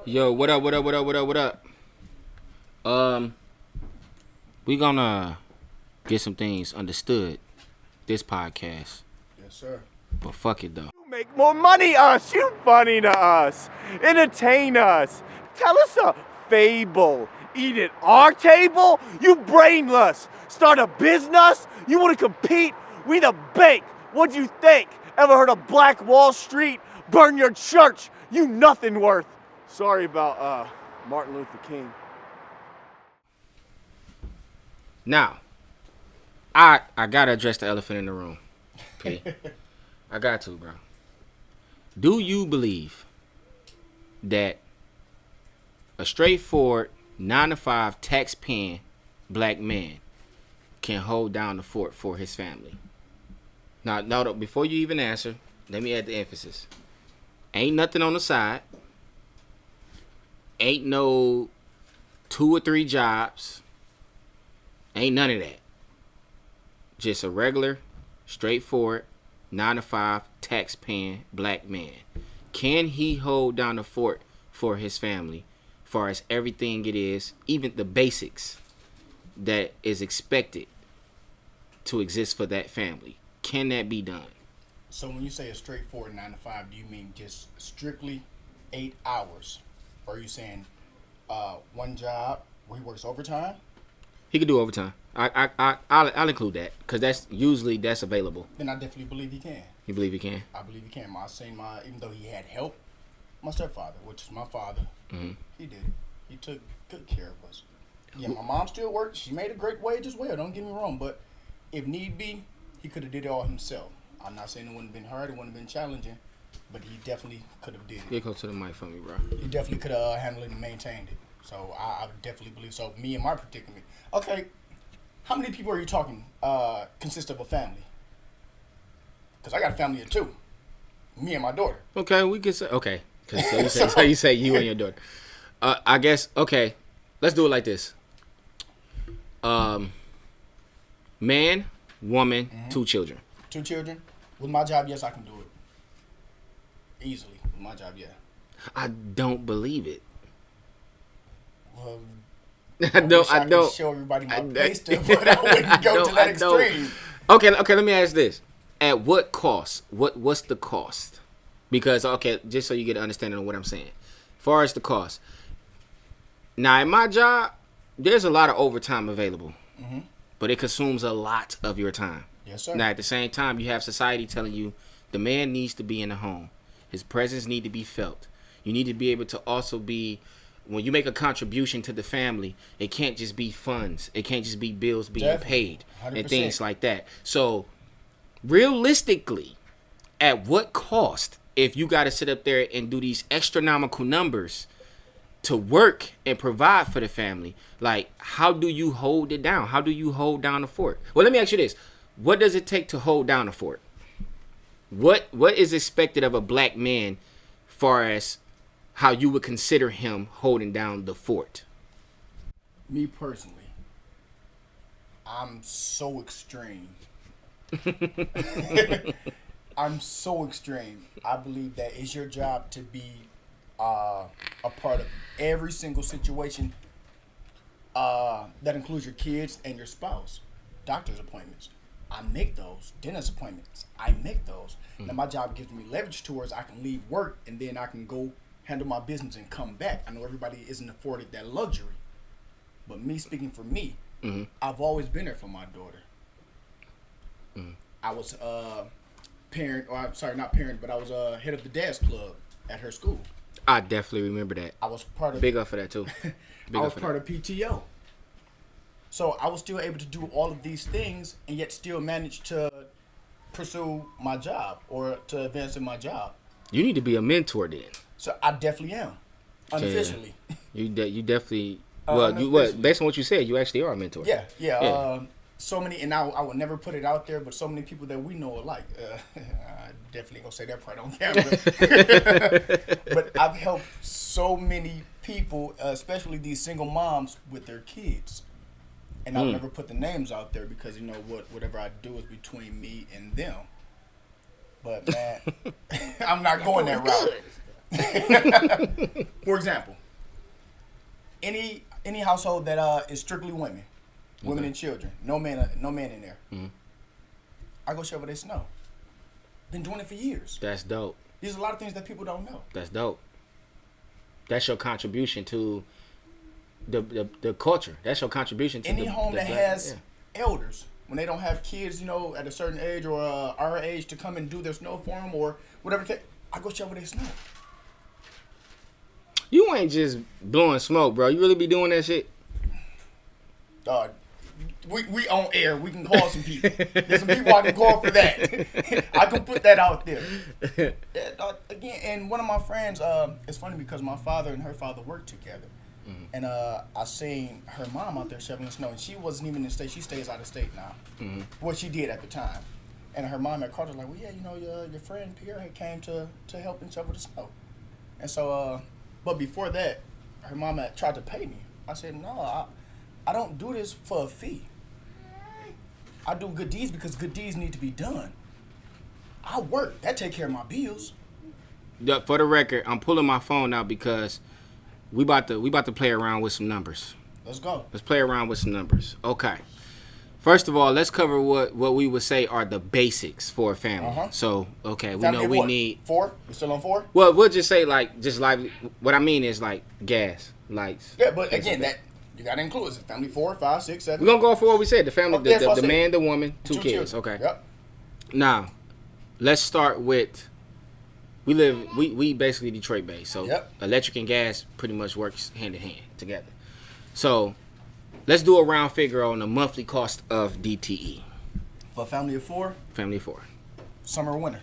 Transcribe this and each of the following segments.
Yo, what up, what up, what up, what up, what up? We gonna get some things understood this podcast. Yes, sir. But fuck it though. Make more money us. You funny to us. Entertain us. Tell us a fable. Eat at our table? You brainless. Start a business? You want to compete? We the bank. What'd you think? Ever heard of Black Wall Street? Burn your church. You nothing worth. Sorry about Martin Luther King. Now, I gotta address the elephant in the room. P. I got to, bro. Do you believe that a straightforward 9-to-5 tax-paying black man can hold down the fort for his family? Now, before you even answer, let me add the emphasis. Ain't nothing on the side. Ain't no 2 or 3 jobs. Ain't none of that. Just a regular, straightforward, 9-to-5, tax-paying black man. Can he hold down the fort for his family, as far as everything it is, even the basics that is expected to exist for that family? Can that be done? So when you say a straightforward 9 to 5, do you mean just strictly 8 hours? Or are you saying one job where he works overtime? He could do overtime. I'll include that because that's available. Then I definitely believe he can. You believe he can? I believe he can. Even though he had help, my stepfather, which is my father, he did it. He took good care of us. Yeah, my mom still worked. She made a great wage as well. Don't get me wrong, but if need be, he could have did it all himself. I'm not saying it wouldn't have been hard, it wouldn't have been challenging, but he definitely could have did it. Get close to the mic for me, bro. He definitely could have handled it and maintained it. So I definitely believe so. Me and my predicament. Okay, how many people are you talking consist of a family? Because I got a family of 2. Me and my daughter. Okay, we can say okay. So you say you and your daughter. I guess okay. Let's do it like this. Man, woman, 2 children. 2 children. With my job, yes, I can do it. Easily. With my job, yeah. I don't believe it. Well, I don't. can show everybody my pay stub, but I wouldn't go to that extreme. Okay. Let me ask this: at what cost? What's the cost? Because just so you get an understanding of what I'm saying, as far as the cost. Now, in my job, there's a lot of overtime available, but it consumes a lot of your time. Yes, sir. Now, at the same time, you have society telling you the man needs to be in the home. His presence need to be felt. You need to be able to also be. When you make a contribution to the family, it can't just be funds. It can't just be bills being Definitely. paid 100%. and things like that. So, realistically, at what cost, if you got to sit up there and do these astronomical numbers to work and provide for the family, like, how do you hold it down? How do you hold down the fort? Well, let me ask you this. What does it take to hold down a fort? What is expected of a black man far as how you would consider him holding down the fort? Me personally, I'm so extreme. I'm so extreme. I believe that it's your job to be a part of every single situation that includes your kids and your spouse. Doctor's appointments, I make those. Dentist appointments, I make those. Now my job gives me leverage towards I can leave work and then I can go handle my business and come back. I know everybody isn't afforded that luxury, but me speaking for me, I've always been there for my daughter. I was parent, or sorry, not parent, but I was head of the dance club at her school. I definitely remember that. I was part of Big up for that too. I was part of PTO. So I was still able to do all of these things and yet still manage to pursue my job or to advance in my job. You need to be a mentor then. So I definitely am, unofficially. You definitely. Well, based on what you said, you actually are a mentor. Yeah. So many, and I would never put it out there, but so many people that we know alike. I definitely gonna say that part on camera. But I've helped so many people, especially these single moms, with their kids. And I'll never put the names out there because whatever I do is between me and them. But man, I'm not going that route. For example, any household that is strictly women and children, no man in there. I go shovel their snow. Been doing it for years. That's dope. There's a lot of things that people don't know. That's dope. That's your contribution to the culture. That's your contribution to any home that has yeah. elders, when they don't have kids, at a certain age or our age to come and do their snow for them or whatever. I go shovel their snow. You ain't just blowing smoke, bro. You really be doing that shit? We on air. We can call some people. There's some people I can call for that. I can put that out there. Yeah, again, and one of my friends, it's funny because my father and her father worked together. And I seen her mom out there shoveling snow, and she wasn't even in the state. She stays out of state now. What she did at the time. And her mom had called her like, well, yeah, your friend Pierre had came to help and shovel the snow. And so, but before that, her mom had tried to pay me. I said, no, I don't do this for a fee. I do good deeds because good deeds need to be done. I work. That take care of my bills. For the record, I'm pulling my phone out because we about to play around with some numbers. Let's go. Let's play around with some numbers. Okay. First of all, let's cover what we would say are the basics for a family. So, okay, we Family know we what? need 4? We still on 4? Well, we'll just say like what I mean is like gas, lights. Yeah, but again, that you gotta include it. Family 4, 5, 6, 7. We're gonna go for what we said. The family, Okay, that's what I the said. man, the woman, two kids. children. Okay. Yep. Now, let's start with we basically Detroit based, so Yep. electric and gas pretty much works hand in hand together. So let's do a round figure on the monthly cost of DTE. For a family of 4, Family of 4. summer or winter.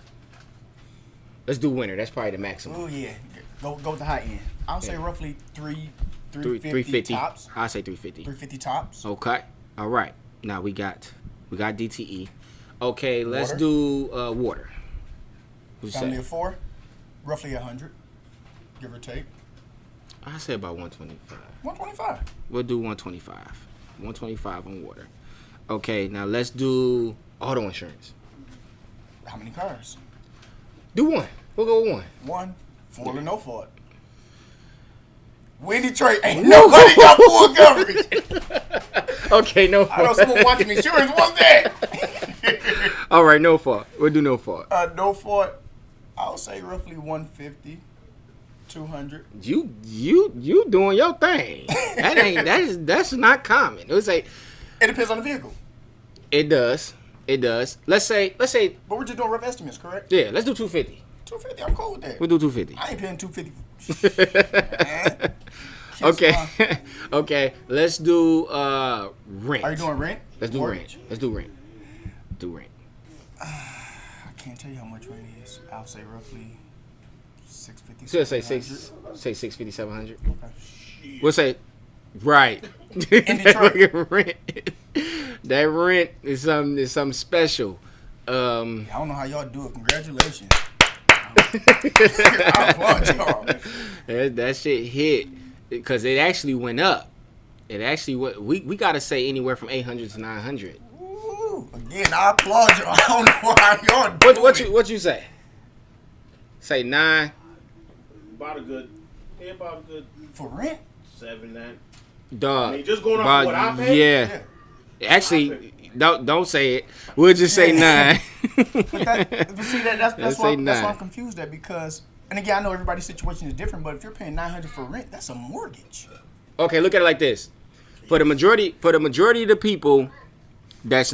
Let's do winter. That's probably the maximum. Oh yeah. Go with the high end. I'll say roughly 350 350. tops. I'll say 350. 350 tops. Okay. All right. Now we got DTE. Okay, let's Water. do water. What'd you Family say? of 4, roughly 100, give or take. I say about 125. 125. We'll do 125. 125 on water. Okay, now let's do auto insurance. How many cars? Do one. We'll go with one. 1, full or no fault. We in Detroit, ain't nobody got full coverage. Okay, no fault. I know someone watching insurance. What's that? All right, no fault. We'll do no fault. No fault. I'll say roughly 150, 200. You doing your thing. That's not common. It was like It depends on the vehicle. it does. Let's say But we're just doing rough estimates, correct? yeah. Let's do 250. 250. I'm cool with that. We'll do 250. I ain't paying 250. Man. Okay. Okay. Let's do rent. Are you doing rent? Let's do Mortgage? rent. Let's do rent. Do rent. I can't tell you how much rent is. I'll say roughly 650. Should I say 700. 650, 700. Okay. We'll say right. In Detroit. That rent. That rent is something special. I don't know how y'all do it. Congratulations. I applaud y'all. That shit hit because it actually went up. It actually we gotta say anywhere from 800 to 900. Ooh, again, I applaud y'all. I don't know how y'all do it. What you say? Say 9. About a good For rent? 7, 9. Dog. I mean, just going off what I pay? Yeah. Actually, don't say it. We'll just say 9. But see, that's Let's why say that's why 9. I'm confused at because, and again, I know everybody's situation is different, but if you're paying $900 for rent, that's a mortgage. Okay, look at it like this. For the majority of the people that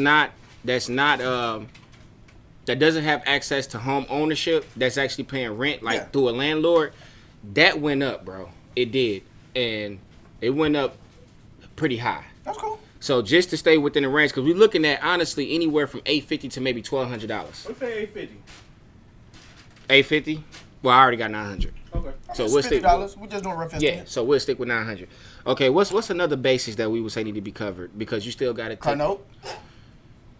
doesn't have access to home ownership, that's actually paying rent through a landlord, that went up, bro. It did. And it went up pretty high. That's cool. So just to stay within the range, because we're looking at honestly anywhere from $850 to maybe $1,200. We pay $850. $850? Well, I already got $900. Okay. So It's we'll stick. $50. We're just doing rough estimate. Yeah, so we'll stick with 900. Okay, what's another basics that we would say need to be covered because you still got to Car note.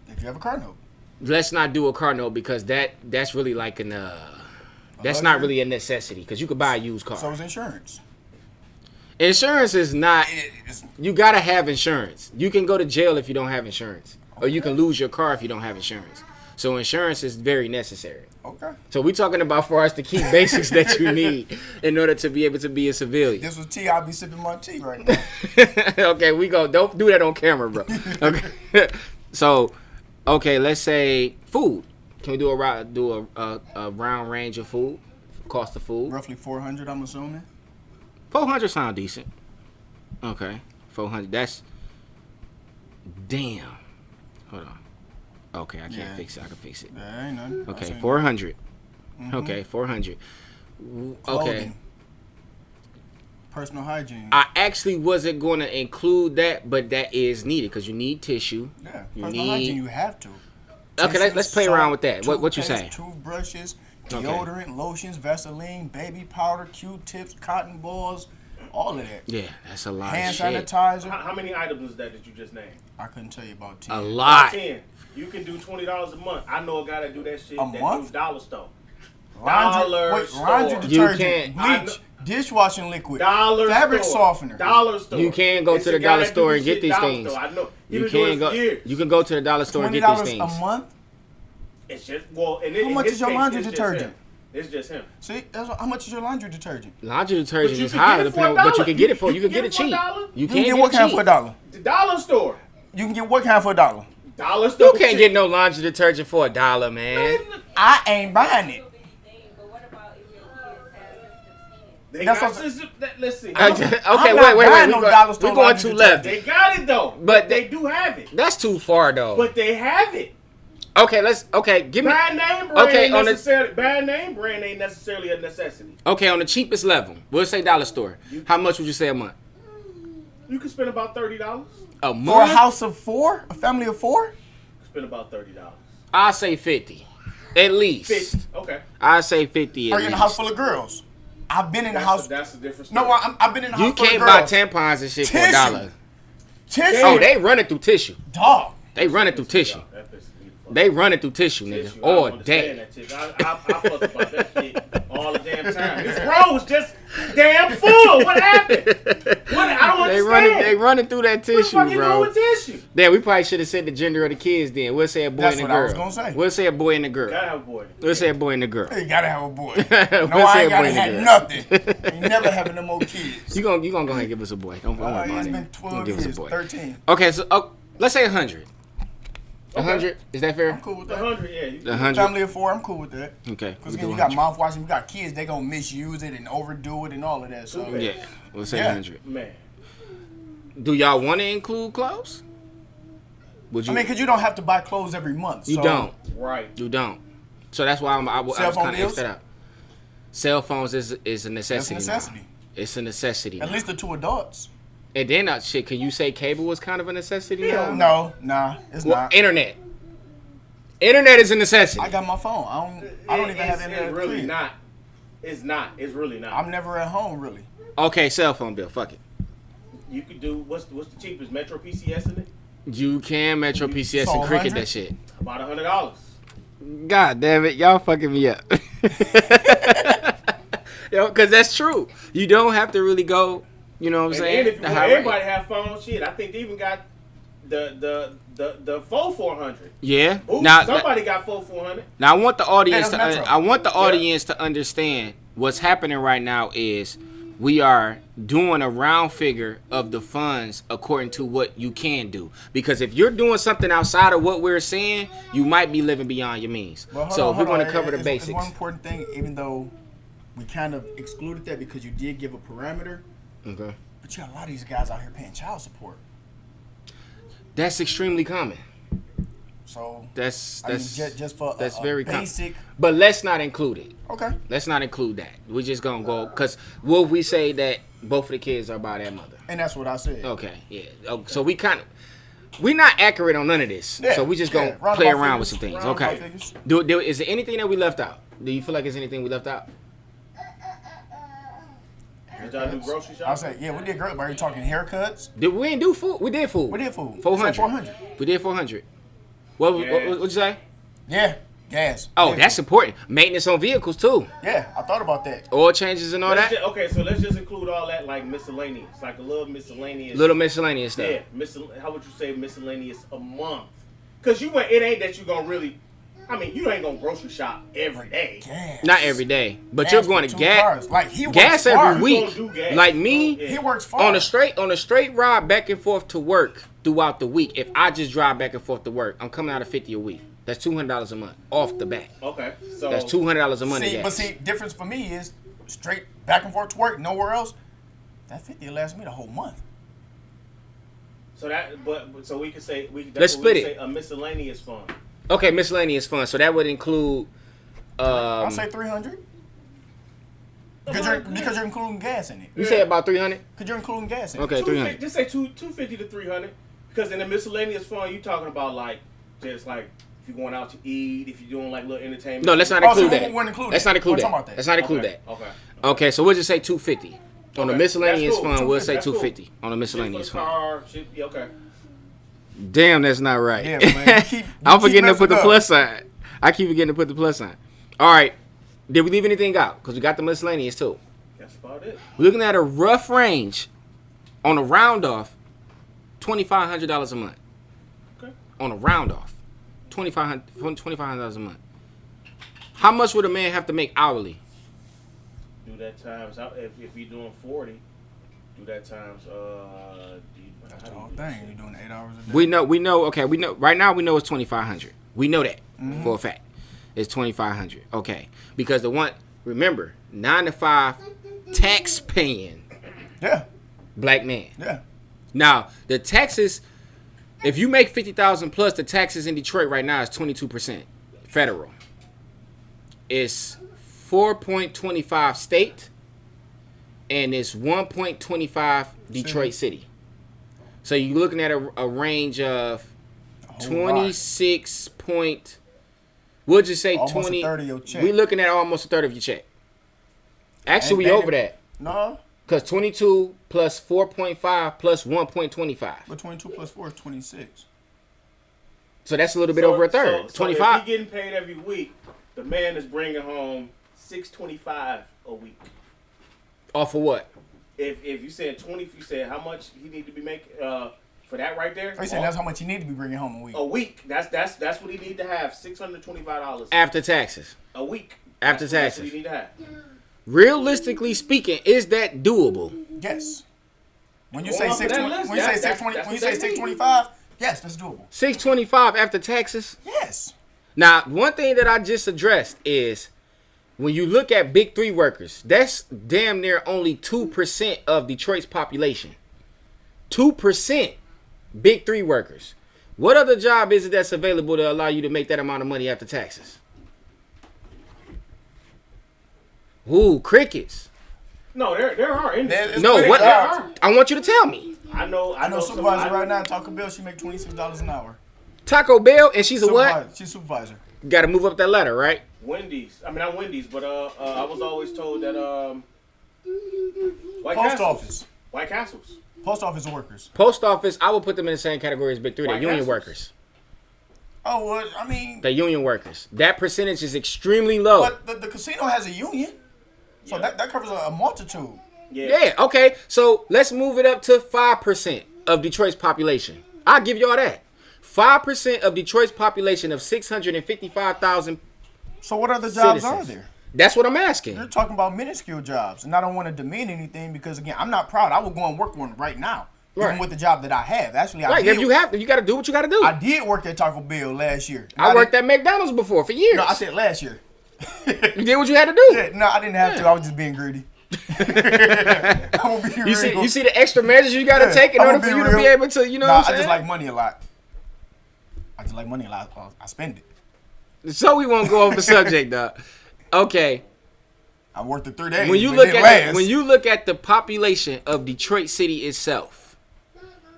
If you have a car note. Let's not do a car note because that's really like that's not really a necessity because you could buy a used car. So is insurance. Insurance is not. It's- You gotta have insurance. You can go to jail if you don't have insurance, or you can lose your car if you don't have insurance. So insurance is very necessary. Okay. So we talking about for us to keep basics that you need in order to be able to be a civilian. This was tea. I'll be sipping my tea right now. Okay, we go. Don't do that on camera, bro. Okay. So, okay, let's say food. Can we do a round range of food? Cost of food. Roughly 400, I'm assuming. 400 sound decent. Okay, 400. That's damn. Hold on. Okay, I can't fix it. I can fix it. That ain't nothing. Okay, 400. Mm-hmm. Okay, 400. Okay. Clothing. Personal hygiene. I actually wasn't going to include that, but that is needed because you need tissue. Yeah, You personal need. hygiene, you have to. Okay, Tissues, let's play around soap, with that. What you say? toothpaste, Toothbrushes, Okay. deodorant, lotions, Vaseline, baby powder, Q-tips, cotton balls, all of that. Yeah, that's a lot Hand of shit. sanitizer. How many items is that you just named? I couldn't tell you about 10. A lot. 10. You can do $20 a month. I know a guy that do that shit. A that month? do dollar store. Laundry, Dollar laundry store. You detergent, can't- bleach, dishwashing liquid, Dollar fabric store. softener. Dollar store. You can go It's to the a guy dollar that do store this and get shit these dollar things. store. I know. He You been doing can it go. for years. You can go to the dollar store and get $20 these things. a month. It's just and How in much his is your case, laundry it's just detergent? him. It's just him. See, how much is your laundry detergent? Laundry But detergent you is can high, get it for depending on, but you $1. can get it for. You You can can get it get it cheap. for $1. You You can can get get what it kind for cheap. $1? The dollar store. You can get what kind for $1? Dollar store. You can't get no laundry detergent for $1, man. I ain't buying it. But what about if your kids have sensitive skin? They That's got what- system. Let's see. Okay, I'm wait. not buying We no dollar store We're going laundry too detergent. left. They got it though. But They do have it. That's too far, though. But they have it. Okay, give me. Brand name brand Okay, ain't on the- necessarily brand name brand ain't necessarily a necessity. Okay, on the cheapest level, we'll say dollar store. How much would you say a month? You can spend about $30. A month? For a house of 4? A family of 4? Spend about $30. I'll say 50. At least. 50. Okay. I'll say 50 at Are you in a least. house full of girls? I've been in a house. That's a different story. No, I've been in a house You full of can't buy girls. tampons and shit for Tissue. $1. Tissue. Oh, they running through tissue. Dog. They running through tissue. That pisses me the fuck They running through tissue, off. nigga. Tissue, I don't Or understand that. that shit. I fuss about that shit all the damn time. This row was just damn full. What happened? I don't understand. They running through that What the tissue, fuck you doing bro. with tissue? Then we probably should have said the gender of the kids. Then we'll say a boy That's and a what I girl. was gonna say. We'll say a boy and a girl. Gotta have a boy. We'll say a boy and a girl. You gotta have a boy. We'll No, I say ain't a gotta boy and a have girl. nothing. Ain't never having no more kids. You gonna go ahead and give us a boy. Don't worry about It's it. been You 12 give us a years, boy. 13. Okay, so let's say 100. 100, is that fair? I'm cool with The that. 100, yeah. You 100. Family of 4, I'm cool with that. Okay. Because we'll again, do you got 100. mouthwash and you got kids, they gonna misuse it and overdo it and all of that. So Yeah, we'll say Yeah. 100. man. Do y'all want to include clothes? Would you? I mean, because you don't have to buy clothes every month. you so don't. Right. You don't. So that's why I was Cell phone kind of bills? extra out. Cell phones is a That's necessity. a necessity. Now. It's a necessity. At now. least the 2 adults. And then shit. Can you say cable was kind of a necessity? Yeah. now? No, nah, it's Well, not. internet. Internet is a necessity. I got my phone. I don't even have internet. It's really crib. not. It's not. It's really not. I'm never at home really. Okay, cell phone bill. Fuck it. You could do what's the cheapest Metro PCS in it? You can Metro PCS So and cricket 100? that shit. About $100. God damn it, y'all fucking me up. Yo, because that's true. You don't have to really go. You know what I'm And saying? then if you The want high rate. everybody have phones, shit, I think they even got the full 400. Yeah. Ooh, Now, somebody got full 400. now I want the audience Yeah, to. that's Metro. I want the audience to understand what's happening right now is we are doing a round figure of the funds according to what you can do. Because if you're doing something outside of what we're saying, you might be living beyond your means. Well, hold So on, if we're hold going to on. cover the It's basics. one important thing, even though we kind of excluded that because you did give a parameter, Okay. but you got a lot of these guys out here paying child support. That's extremely common. So That's I mean, just for that's a very common. basic. But let's not include it. Okay. Let's not include that. We're just gonna go because what if we say that both of the kids are by their mother? And that's what I said. Okay, yeah. Oh, so we're not accurate on none of this. Yeah, So we just gonna round play about around with figures, some things. round about Okay. figures. Is there anything that we left out? Do you feel like there's anything we left out? Did y'all do grocery I shopping? said, yeah, we did great. But are you talking haircuts? We didn't do food. We did food. We did food. 400. 400. We did 400. What Yeah. what'd you say? Yeah, gas. Oh, Yeah. that's important. Maintenance on vehicles too. Yeah, I thought about that. Oil changes and all that. Okay, so let's just include all that like miscellaneous, like a little miscellaneous. Little miscellaneous stuff. Yeah, how would you say miscellaneous a month? Cause it ain't that you gonna really. I mean, you ain't gonna grocery shop every day. Gas. Not every day, but Gas you're going for to 2 gas cars. Like he gas works far. every You week. gonna do gas. Like me, Yeah. He works far. on a straight ride back and forth to work throughout the week. If I just drive back and forth to work, I'm coming out of 50 a week. That's $200 a month off the bat. Okay, so That's $200 a month. See, gas. but see, difference for me is straight back and forth to work, nowhere else. That 50 will last me the whole month. So that, but so we could say Let's split it. Say a miscellaneous fund. Okay, miscellaneous fund. So that would include. I'll say 300. Because you're including gas in it. You say about 300. Because you're including gas in it. Okay, 300. Just say 250 to 300. Because in the miscellaneous fund, you talking about like just like if you're going out to eat, if you're doing like little entertainment. No, let's not Oh, so include we that. wouldn't include Let's that. not include We're that. talking about that. Let's not include Okay. that. Okay. Okay, so we'll just say 250 on the Okay, miscellaneous that's cool. fund. We'll say 250, that's 250 on the miscellaneous Shit for the fund. car, shit, yeah, okay. Damn, that's not right. Yeah, man. You I'm keep forgetting to put the messing plus sign. I keep forgetting to put the plus sign. All right. Did we leave anything out? Because we got the miscellaneous too. That's about it. We're looking at a rough range on a round off, $2,500 a month. Okay. On a round off, $2,500 a month. How much would a man have to make hourly? Do that times if you're doing 40, do that times That's the whole thing. You're doing 8 hours a day. We know. Okay, we know. Right now, we know it's 2,500. We know that for a fact. It's 2,500. Okay, because remember, 9 to 5, tax paying Yeah. black man. Yeah. Now the taxes, if you make 50,000 plus, the taxes in Detroit right now is 22% federal. It's 4.25 state, and it's 1.25 Detroit City. So you're looking at a range of A whole lot. 26 point. We'll just say Almost 20. a third of your check. We're looking at almost a third of your check. Actually, we Ain't over that. No. Because 22 plus 4.5 plus 1.25. But 22 plus 4 is 26. So that's a little bit over a third. So 25. if he getting paid every week, the man is bringing home $625 a week. Off of what? If you said 20, if you said how much he need to be making for that right there. They said that's how much you need to be bringing home a week. a week. That's what he need to have. $625 After taxes. a week. After That's what taxes. he need to have. Realistically speaking, is that doable? Yes. When you Going say off of that 620, list, when you say that's 620, what when you they say need. 625, yes, that's doable. 625 after taxes. Yes. Now, one thing that I just addressed is when you look at big three workers, that's damn near only 2% of Detroit's population. 2% big three workers. What other job is it that's available to allow you to make that amount of money after taxes? Ooh, crickets. No, there are industries. No, There what? are. I want you to tell me. I know supervisor some- right now at Taco Bell, she make $26 an hour. Taco Bell, and she's a what? Supervisor. She's supervisor. Got to move up that ladder, right? Wendy's. I mean, not Wendy's, but I was always told that White Post Castles. office. White Castles. Post office workers. Post office, I would put them in the same category as big three. They're White union Castles. workers. Oh, well, I mean, They're union workers. That percentage is extremely low. but the casino has a union. So Yeah. that covers a multitude. Yeah, okay. So let's move it up to 5% of Detroit's population. I'll give y'all that. 5% of Detroit's population of 655,000. So what other jobs Citizens. are there? That's what I'm asking. You're talking about minuscule jobs, and I don't want to demean anything because again, I'm not proud. I would go and work one right now, Right. even with the job that I have. Actually, Right, if you have to, you got to do what you got to do. I did work at Taco Bell last year. I worked at McDonald's before for years. No, I said last year. You did what you had to do. Yeah, no, I didn't have to. I was just being greedy. I'm gonna be You real. see the extra measures you got to Yeah, take in I'm order gonna for be you to be real. able to, you know Nah, what I'm I saying? just like money a lot. I just like money a lot. I spend it. So we won't go off the subject, though. Okay. I worked the 3 days. When you but it look didn't at last. when you look at the population of Detroit City itself,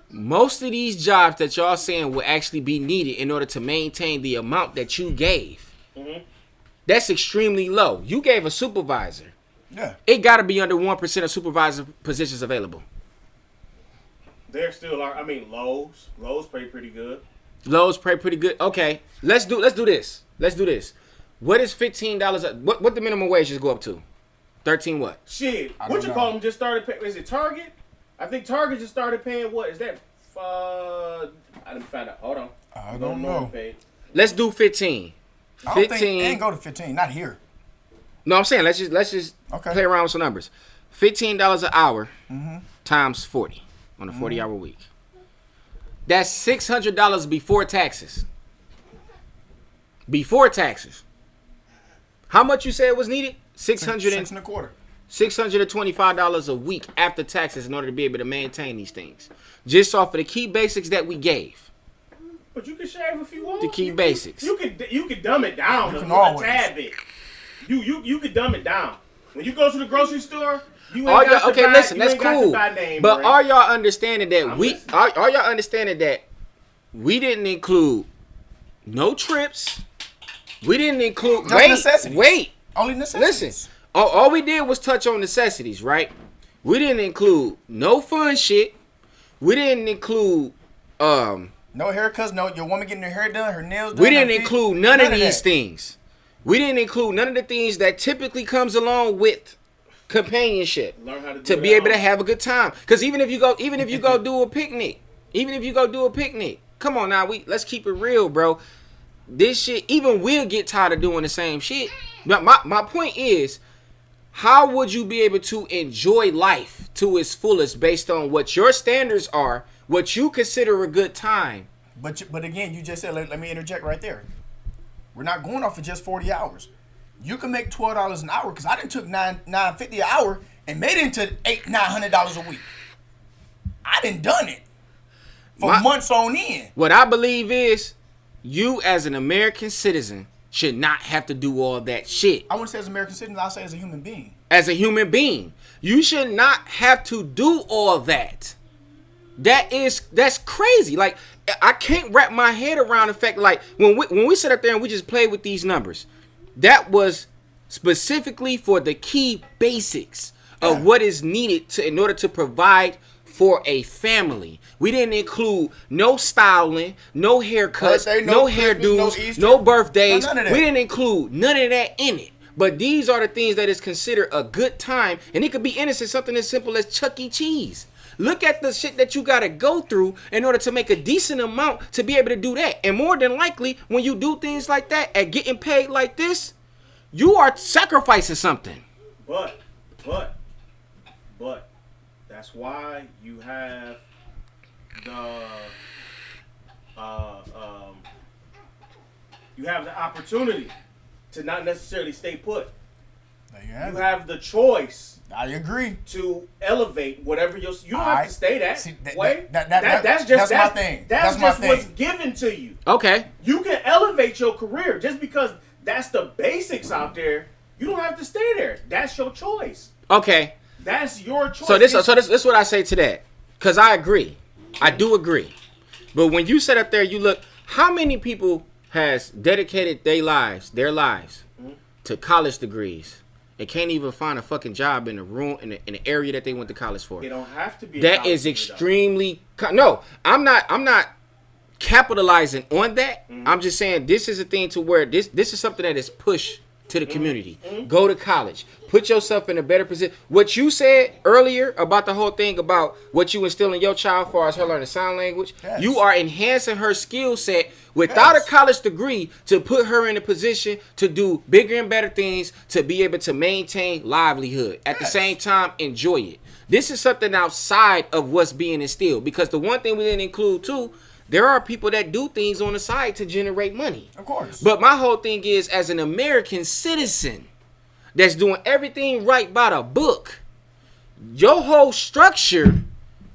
most of these jobs that y'all saying will actually be needed in order to maintain the amount that you gave. That's extremely low. You gave a supervisor. Yeah. It got to be under 1% of supervisor positions available. There still are. I mean, Lowe's pay pretty good. Lowe's pay pretty good. Okay, let's do this. Let's do this. What is $15? What the minimum wages go up to? 13 what? Shit, I what don't you know. call them just started paying? Is it Target? I think Target just started paying what? Is that? I didn't find out. Hold on. I don't know. Paid. Let's do 15. I don't think it 15. ain't go to 15. Not here. No, I'm saying let's just Okay. play around with some numbers. $15 an hour Mm-hmm. times 40 on a 40-hour week. That's $600 before taxes. Before taxes. How much you said was needed? Six and a quarter. $625 a week after taxes in order to be able to maintain these things. Just off of the key basics that we gave. But you can shave if you want. The key basics. You can dumb it down You a can always. tad bit. You can dumb it down. When you go to the grocery store, you ain't Are got y'all, to okay, buy, listen, you that's ain't got to cool. buy name But brand. are y'all understanding that I'm we listening. are y'all understanding that we didn't include no trips. We didn't include Just necessities. wait. Only necessities. Listen. All we did was touch on necessities, right? We didn't include no fun shit. We didn't include No haircuts. No, your woman getting her hair done, her nails done. we didn't her feet, include none of these that. things. We didn't include none of the things that typically comes along with companionship Learn how to do to it be at able to home. have a good time. Because even if you go do a picnic, come on now, let's keep it real, bro. This shit, even we'll get tired of doing the same shit. But my point is, how would you be able to enjoy life to its fullest based on what your standards are, what you consider a good time? But again, you just said, let me interject right there. We're not going off of just 40 hours. You can make $12 an hour because I done took $9.50 an hour and made it into $900 a week. I done it for months on end. What I believe is, you as an American citizen should not have to do all that shit. I wouldn't say as an American citizen, I'll say as a human being. As a human being, you should not have to do all that. That's crazy. Like, I can't wrap my head around the fact, like, when we sit up there and we just play with these numbers, that was specifically for the key basics of what is needed in order to provide for a family. We didn't include no styling, no haircuts, Birthday, no Christmas, hairdos, no Easter. no birthdays. None of that. We didn't include none of that in it. But these are the things that is considered a good time, and it could be innocent, something as simple as Chuck E. Cheese. Look at the shit that you gotta go through in order to make a decent amount to be able to do that. And more than likely, when you do things like that and getting paid like this, you are sacrificing something. But that's why you have the opportunity to not necessarily stay put. There you have You it. have the choice I agree. to elevate whatever you don't have to stay that way. That's my thing. That's my just what's thing. given to you. Okay. You can elevate your career just because that's the basics out there. You don't have to stay there. That's your choice. Okay. That's your choice. So this is what I say to that. Because I agree. I do agree. But when you sit up there, you look, how many people has dedicated their lives to college degrees and can't even find a fucking job in the room in the area that they went to college for? They don't have to be. That is extremely no. I'm not capitalizing on that. I'm just saying this is a thing to where this is something that is pushed to the community. Go to college. Put yourself in a better position. What you said earlier about the whole thing about what you instill in your child as far as her learning sign language, Yes. you are enhancing her skill set without a college degree to put her in a position to do bigger and better things to be able to maintain livelihood. At the same time, enjoy it. This is something outside of what's being instilled, because the one thing we didn't include too, there are people that do things on the side to generate money. Of course. But my whole thing is, as an American citizen that's doing everything right by the book, your whole structure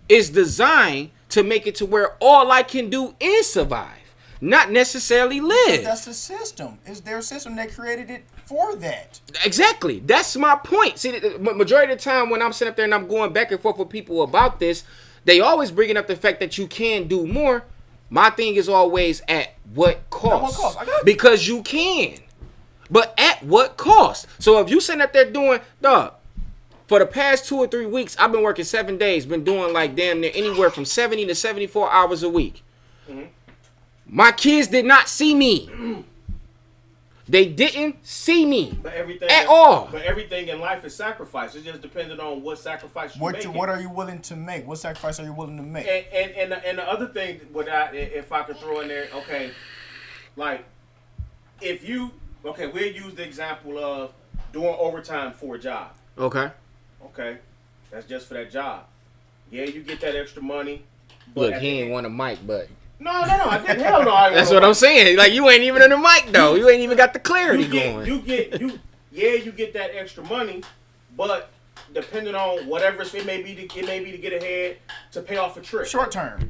is designed to make it to where all I can do is survive, not necessarily live. That's the system. It's their system that created it for that. Exactly. That's my point. See, the majority of the time when I'm sitting up there and I'm going back and forth with people about this, they always bringing up the fact that you can do more. My thing is always at what cost? At what cost? I got you. Because you can. But at what cost? So if you sitting up there doing, dog, for the past 2 or 3 weeks, I've been working 7 days, been doing like damn near anywhere from 70 to 74 hours a week. My kids did not see me. They didn't see me But everything at all. But everything in life is sacrifice. It just depends on what sacrifice you make. What are you willing to make? What sacrifice are you willing to make? And the other thing, if I could throw in there, okay, like if you we'll use the example of doing overtime for a job. Okay. Okay, that's just for that job. Yeah, you get that extra money. But Look, he ain't want a mic, but no, I didn't. Hell no, I that's what I'm saying. Like, you ain't even in the mic though. You ain't even got the clarity going. You get that extra money, but depending on whatever it may be to get ahead to pay off a trip. Short term.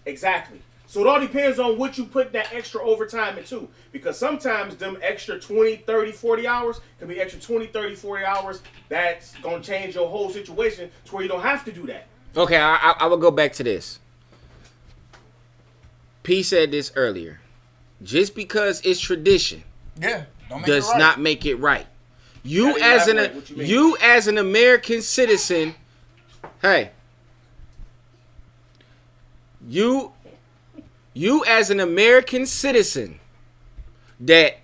Exactly. So it all depends on what you put that extra overtime into. Because sometimes them extra 20, 30, 40 hours can be extra 20, 30, 40 hours. That's going to change your whole situation to where you don't have to do that. Okay, I will go back to this. P said this earlier. Just because it's tradition does not make it right. You as an American citizen, hey, you as an American citizen, that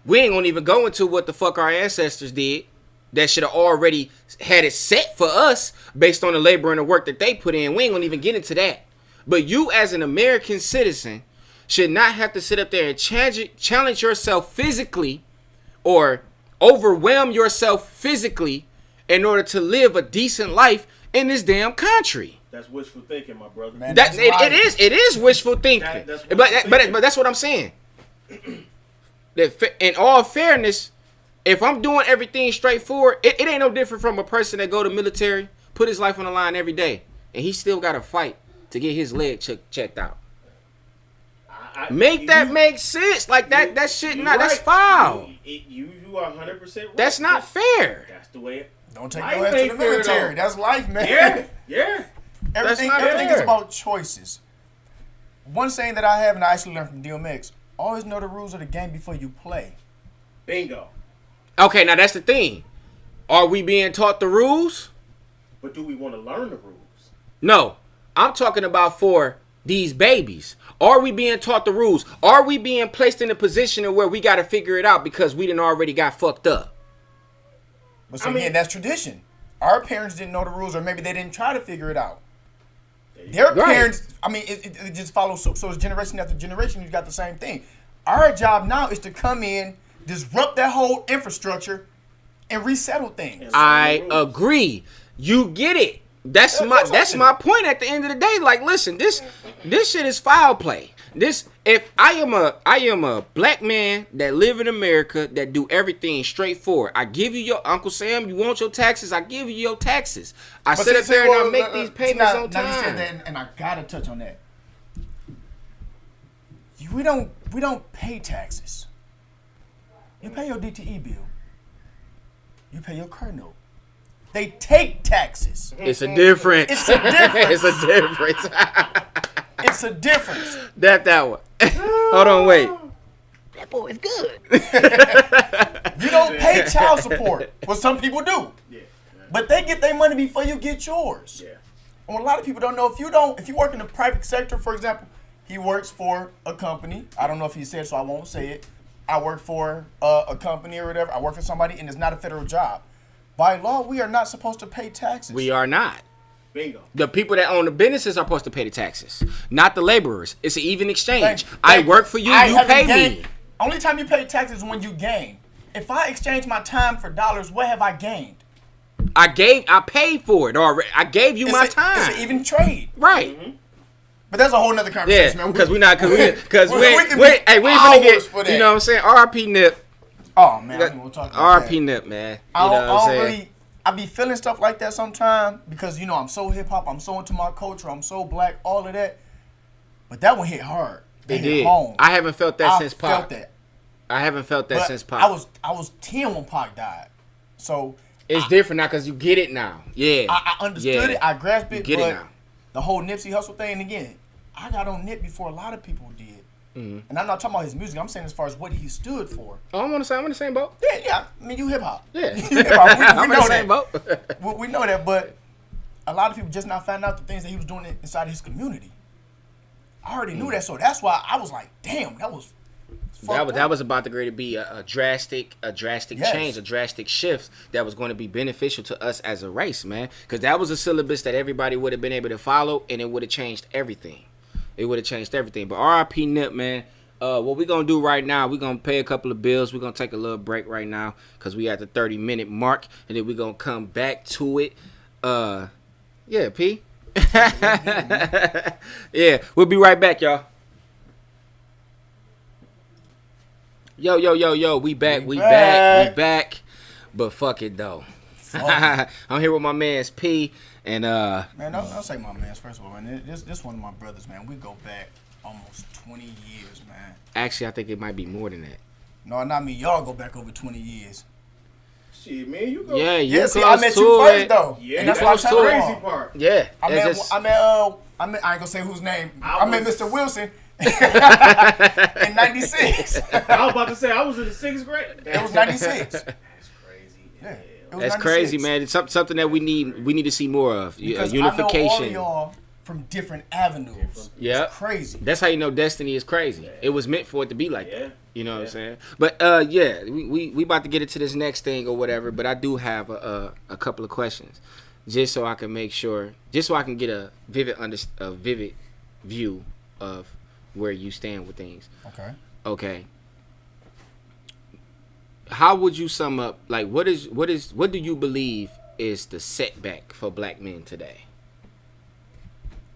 we ain't gonna even go into what the fuck our ancestors did, that should have already had it set for us based on the labor and the work that they put in. We ain't gonna even get into that. But you as an American citizen should not have to sit up there and challenge yourself physically or overwhelm yourself physically in order to live a decent life in this damn country. That's wishful thinking, my brother. Man, it is wishful thinking. But that's what I'm saying. In all fairness, if I'm doing everything straightforward, it ain't no different from a person that go to military, put his life on the line every day, and he still got to fight to get his leg checked out. Make sense. Like that shit not, that's foul. You are 100% right. That's not fair. That's the way Don't take your ass to the military. That's life, man. Yeah. Everything is about choices. One saying that I have, and I actually learned from DMX, always know the rules of the game before you play. Bingo. Okay, now that's the thing. Are we being taught the rules? But do we want to learn the rules? No. I'm talking about for these babies. Are we being taught the rules? Are we being placed in a position where we got to figure it out because we done already got fucked up? But again, that's tradition. Our parents didn't know the rules, or maybe they didn't try to figure it out. Their parents, it just follows. So it's generation after generation, you got the same thing. Our job now is to come in, disrupt that whole infrastructure, and resettle things. I agree. You get it. That's my point at the end of the day. Like, listen, this shit is foul play. If I am a black man that live in America that do everything straightforward. I give you your Uncle Sam, you want your taxes, I give you your taxes. I sit up there and I make these payments on time. Now you said that, and I gotta touch on that. We don't pay taxes. You pay your DTE bill. You pay your car note. They take taxes. It's a difference. It's a difference. It's a difference. It's a difference. That one. Hold on, wait. That boy is good. You don't pay child support. Well, some people do. Yeah. But they get their money before you get yours. Yeah. And what a lot of people don't know, if you work in the private sector, for example, he works for a company. I don't know if he said, so I won't say it. I work for a company or whatever. I work for somebody, and it's not a federal job. By law, we are not supposed to pay taxes. We are not. Bingo. The people that own the businesses are supposed to pay the taxes, not the laborers. It's an even exchange. I work for you, you pay me. Only time you pay taxes is when you gain. If I exchange my time for dollars, what have I gained? I paid for it already. I gave you my time. It's an even trade. Right. Mm-hmm. But that's a whole nother conversation, man. Because we ain't finna get, you know what I'm saying? RP Nip. Oh, man, I we'll talk about RP Nip, man. You know what I'm saying? I be feeling stuff like that sometimes because, you know, I'm so hip-hop, I'm so into my culture, I'm so black, all of that. But that one hit hard. It hit home. I haven't felt that since Pac. felt that. I haven't felt that since Pac. I was 10 when Pac died. So it's different now because you get it now. Yeah. I understood it. I grasped it. You get it now. The whole Nipsey Hussle thing, again, I got on Nip before a lot of people did. Mm-hmm. And I'm not talking about his music. I'm saying as far as what he stood for. Oh, I'm in the same boat. Yeah. I mean, you hip hop. Yeah. You hip-hop. We I'm in the same boat. We know that, but a lot of people just not finding out the things that he was doing inside his community. I already knew that, so that's why I was like, damn, that was about to be a drastic change, a drastic shift that was going to be beneficial to us as a race, man. Because that was a syllabus that everybody would have been able to follow, and it would have changed everything. It would have changed everything. But R.I.P. Nip, man. What we're going to do right now, we're going to pay a couple of bills. We're going to take a little break right now because we at the 30-minute mark. And then we're going to come back to it. Yeah, P. Yeah, we'll be right back, y'all. Yo. We back. But fuck it, though. I'm here with my man's P. And, Man, don't say my man's, first of all, man. This one of my brothers, man. We go back almost 20 years, man. Actually, I think it might be more than that. No, not me. Y'all go back over 20 years. Shit, man, you go. Yeah, you see, I met you first, though. Yeah, and that's that's the why I'm crazy telling you. part. Yeah. I met, I ain't gonna say whose name. I met Mr. Wilson in 96. I was about to say, I was in the 6th grade. It was 96. That's crazy. Yeah. It was That's 96. crazy, man. It's something that we need to see more of. Because Unification. I know all of y'all from different avenues. Yeah. It's crazy. That's how you know destiny is crazy. It was meant for it to be like that. You know what I'm saying? But yeah, we about to get into this next thing or whatever. But I do have a couple of questions, just so I can make sure, just so I can get a vivid view of where you stand with things. Okay. How would you sum up? Like, what do you believe is the setback for black men today?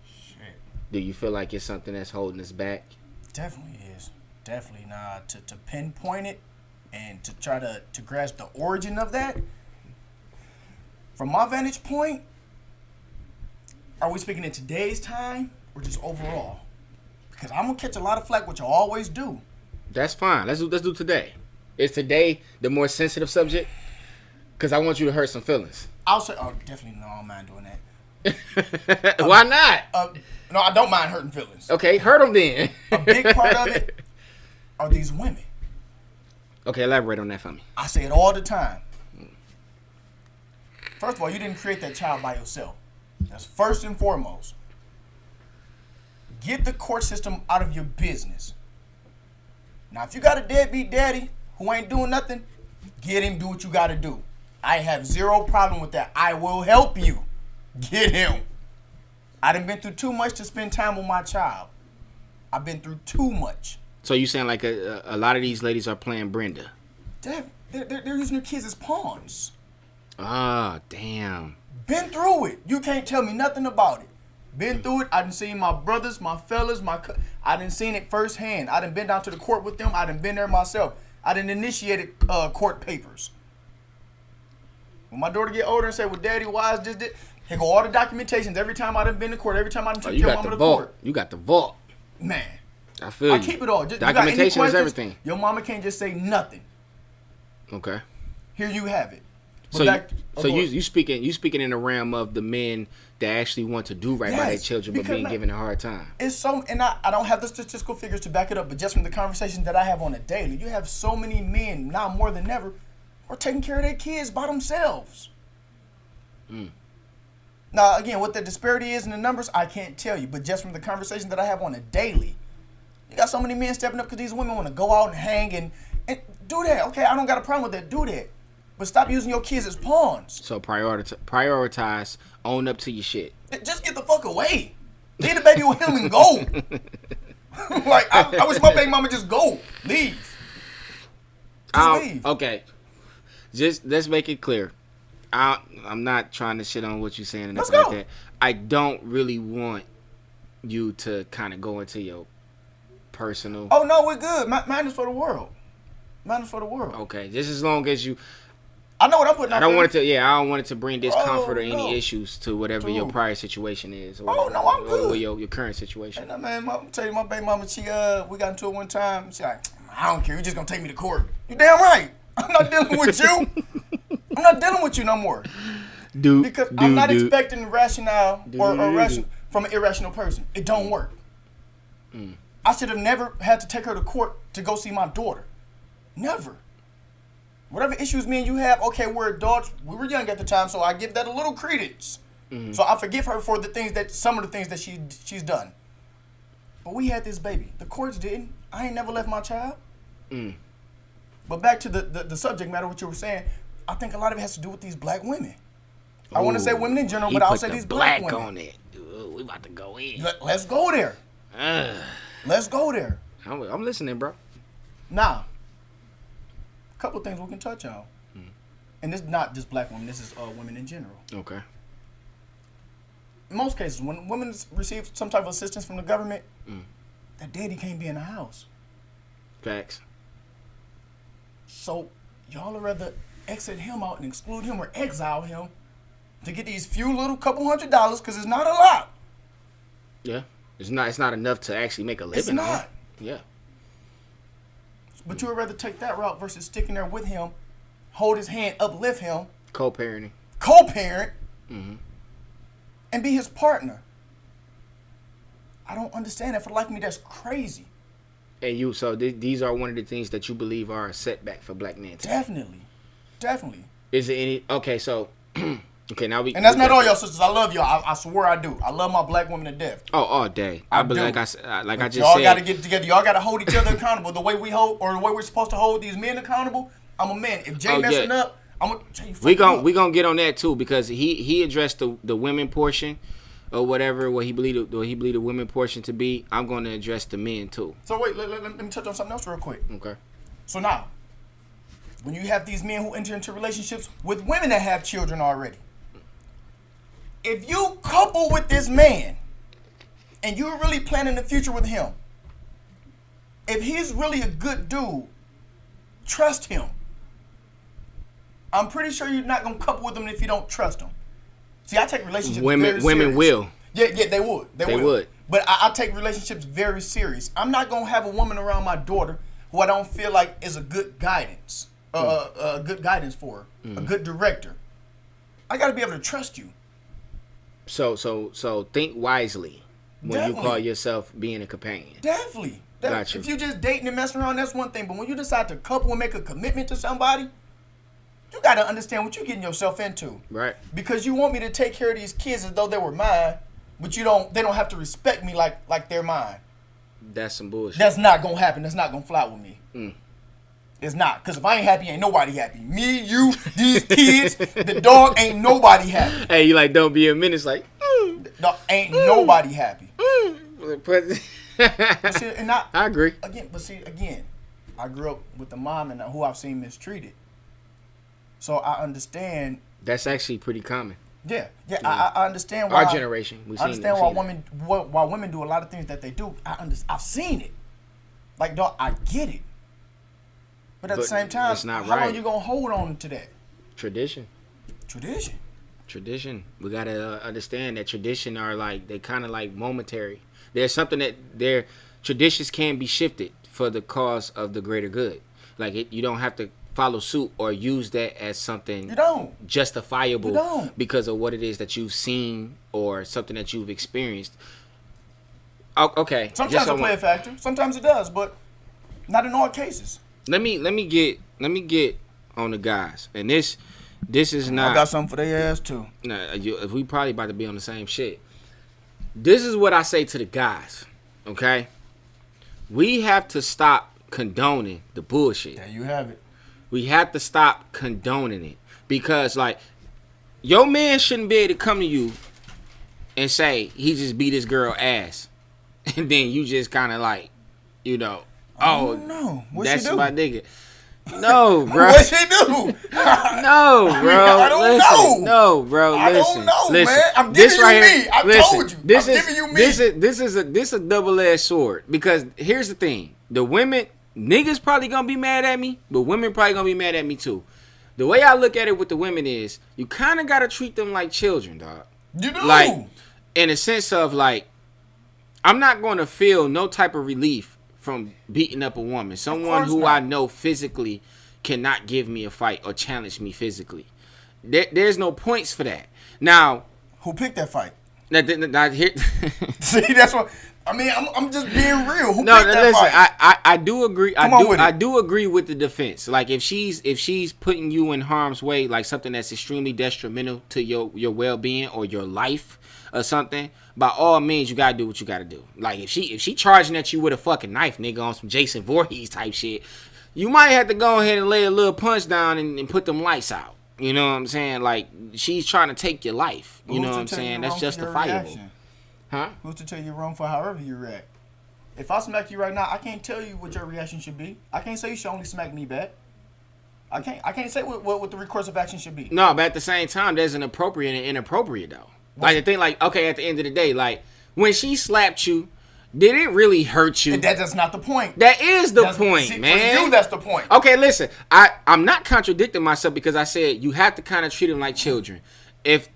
Shit. Do you feel like it's something that's holding us back? Definitely is. Definitely. Nah, to pinpoint it and to try to grasp the origin of that, from my vantage point, are we speaking in today's time or just overall? Because I'm going to catch a lot of flack, which I always do. That's fine. Let's do today. Is today the more sensitive subject? Because I want you to hurt some feelings. I'll say, oh, definitely no, I don't mind doing that. Why not? No, I don't mind hurting feelings. Okay, hurt them then. A big part of it are these women. Okay, elaborate on that for me. I say it all the time. First of all, you didn't create that child by yourself. That's first and foremost. Get the court system out of your business. Now, if you got a deadbeat daddy who ain't doing nothing, get him, do what you got to do. I have zero problem with that. I will help you. Get him. I done been through too much to spend time with my child. I've been through too much. So you saying like a lot of these ladies are playing Brenda? They're using their kids as pawns. Ah, damn. Been through it. You can't tell me nothing about it. Been through it. I done seen my brothers, my fellas, I done seen it firsthand. I done been down to the court with them. I done been there myself. I done initiated court papers. When my daughter get older and say, well, Daddy, why is this? Here go all the documentations. Every time I done been to court, every time I done took your mama to court. You got the vault. Man. I feel you. I keep it all. Just, documentation is everything. Your mama can't just say nothing. Okay. Here you have it. You speaking in the realm of the men that actually want to do right by their children, but being given a hard time. It's so, and I don't have the statistical figures to back it up, but just from the conversations that I have on a daily, you have so many men now more than ever are taking care of their kids by themselves. Now, again, what the disparity is in the numbers, I can't tell you, but just from the conversation that I have on a daily, you got so many men stepping up because these women want to go out and hang and do that. Okay, I don't got a problem with that. Do that. But stop using your kids as pawns. So prioritize, own up to your shit. Just get the fuck away. Leave the baby with him and go. Like, I wish my baby mama just go. Leave. Leave. Okay. Just let's make it clear. I'm not trying to shit on what you're saying and nothing like that. I don't really want you to kind of go into your personal. Oh, no, we're good. Mine is for the world. Mine is for the world. Okay. Just as long as you. I know what I'm putting out there. I don't want it to bring discomfort or any issues to whatever your prior situation is. Or I'm good. Or your current situation. Hey, man, I'm tell you, my baby mama, we got into it one time. She like, I don't care. You just gonna take me to court. You damn right. I'm not dealing with you. I'm not dealing with you no more. Because I'm not expecting rationale from an irrational person. It don't work. I should have never had to take her to court to go see my daughter. Never. Whatever issues me and you have, okay, we're adults. We were young at the time, so I give that a little credence. So I forgive her for some of the things that she's done. But we had this baby. The courts didn't. I ain't never left my child. But back to the subject matter, what you were saying, I think a lot of it has to do with these black women. I want to say women in general, but I'll say these black women. On it. Ooh, we about to go in. Let's go there. Let's go there. I'm listening, bro. Now, a couple things we can touch on. And this is not just black women. This is women in general. Okay. In most cases, when women receive some type of assistance from the government, that daddy can't be in the house. Facts. So y'all would rather exit him out and exclude him or exile him to get these few little couple $100 because it's not a lot. Yeah. It's not enough to actually make a living. It's not. Yeah. But you would rather take that route versus sticking there with him, hold his hand, uplift him, Co-parenting. co-parent, and be his partner. I don't understand that. For the life of me, that's crazy. And so these are one of the things that you believe are a setback for black men today. Definitely. Is there any? Okay, so okay, now we. And that's not all y'all sisters. I love y'all. I swear I do. I love my black women to death. Oh, all day. I But do. like I just Y'all said. got to get together. Y'all got to hold each other accountable. The way we hold, or the way we're supposed to hold these men accountable. I'm a man. If Jay messing up, I'm gonna Jay. We gonna get on that too because he addressed the women portion or whatever what he believed the women portion to be. I'm gonna address the men too. So wait, let me touch on something else real quick. Okay. So now, when you have these men who enter into relationships with women that have children already, if you couple with this man and you're really planning the future with him, if he's really a good dude, trust him. I'm pretty sure you're not gonna couple with him if you don't trust him. See, I take relationships very serious. Women will. Yeah, they would. They would. But I take relationships very serious. I'm not gonna have a woman around my daughter who I don't feel like is a good guidance, a good guidance for her, a good director. I gotta be able to trust you. So think wisely when you Definitely. call yourself being a companion. Definitely. Got you. If you just dating and messing around, that's one thing. But when you decide to couple and make a commitment to somebody, you gotta understand what you're getting yourself into. Right. Because you want me to take care of these kids as though they were mine, but they don't have to respect me like they're mine. That's some bullshit. That's not gonna happen. That's not gonna fly with me. It's not. Because if I ain't happy, ain't nobody happy. Me, you, these kids, the dog, ain't nobody happy. Hey, you like don't be a menace like. Ain't nobody happy. But See, and I agree. Again, I grew up with a mom and who I've seen mistreated. So I understand. That's actually pretty common. Yeah. I understand why Our generation. I understand why women do a lot of things that they do. I've seen it. Like, dog, I get it. But at the same time, it's not how right. long you gonna hold on to that? Tradition. We gotta understand that tradition are like they kind of like momentary. There's something that their traditions can be shifted for the cause of the greater good. Like you don't have to follow suit or use that as something justifiable because of what it is that you've seen or something that you've experienced. Okay. Sometimes it play a factor. Sometimes it does, but not in all cases. Let me get on the guys, and this is not. I got something for their ass too. Nah, we probably about to be on the same shit. This is what I say to the guys. Okay, we have to stop condoning the bullshit. There you have it. We have to stop condoning it because, like, your man shouldn't be able to come to you and say he just beat his girl ass, and then you just kind of like, oh no, that's my nigga. No, bro. What she do? No, bro. I don't know. No, bro. I Listen. don't know, listen. man. I'm giving you me. I told you. This I'm is, giving you me. This is a double-edged sword because here's the thing: the women, niggas probably gonna be mad at me, but women probably gonna be mad at me too. The way I look at it with the women is, you kind of gotta treat them like children, dog. You do. Like, in a sense of like, I'm not gonna feel no type of relief from beating up a woman, someone who I know physically cannot give me a fight or challenge me physically. There's no points for that. Now, who picked that fight? Not here. See, that's what I mean. I'm just being real. Who picked that fight? I do agree. I do agree with the defense. Like if she's putting you in harm's way, like something that's extremely detrimental to your well-being or your life or something, by all means you gotta do what you gotta do. Like if she charging at you with a fucking knife, nigga, on some Jason Voorhees type shit, you might have to go ahead and lay a little punch down and put them lights out. You know what I'm saying? Like she's trying to take your life. You know what I'm saying? That's justifiable. Huh? Who's to tell you wrong for however you react? If I smack you right now, I can't tell you what your reaction should be. I can't say you should only smack me back. I can't say what the recourse of action should be. No, but at the same time, there's an appropriate and inappropriate though. Like the thing, like okay, at the end of the day, like when she slapped you, did it really hurt you? That's not the point. That is the point, see, man. For you, that's the point. Okay, listen, I'm not contradicting myself because I said you have to kind of treat them like children. If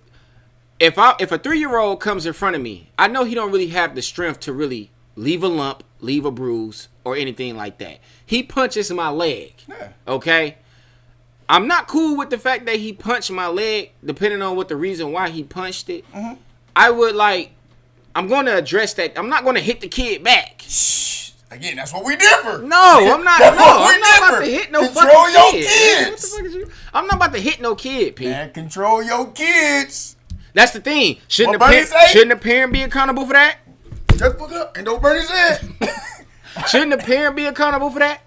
a 3-year-old comes in front of me, I know he don't really have the strength to really leave a lump, leave a bruise, or anything like that. He punches my leg. Yeah. Okay? I'm not cool with the fact that he punched my leg, depending on what the reason why he punched it. Mm-hmm. I would I'm going to address that. I'm not going to hit the kid back. Shh. Again, that's what we differ. No, I'm not. That's No, what we I'm not about differ. to hit no Control fucking your kid. kids. What the fuck is you? I'm not about to hit no kid, P. Man, control your kids. That's the thing. Shouldn't What Bernie say? shouldn't the parent be accountable for that? Shut the fuck up and don't burn his head. Shouldn't the parent be accountable for that?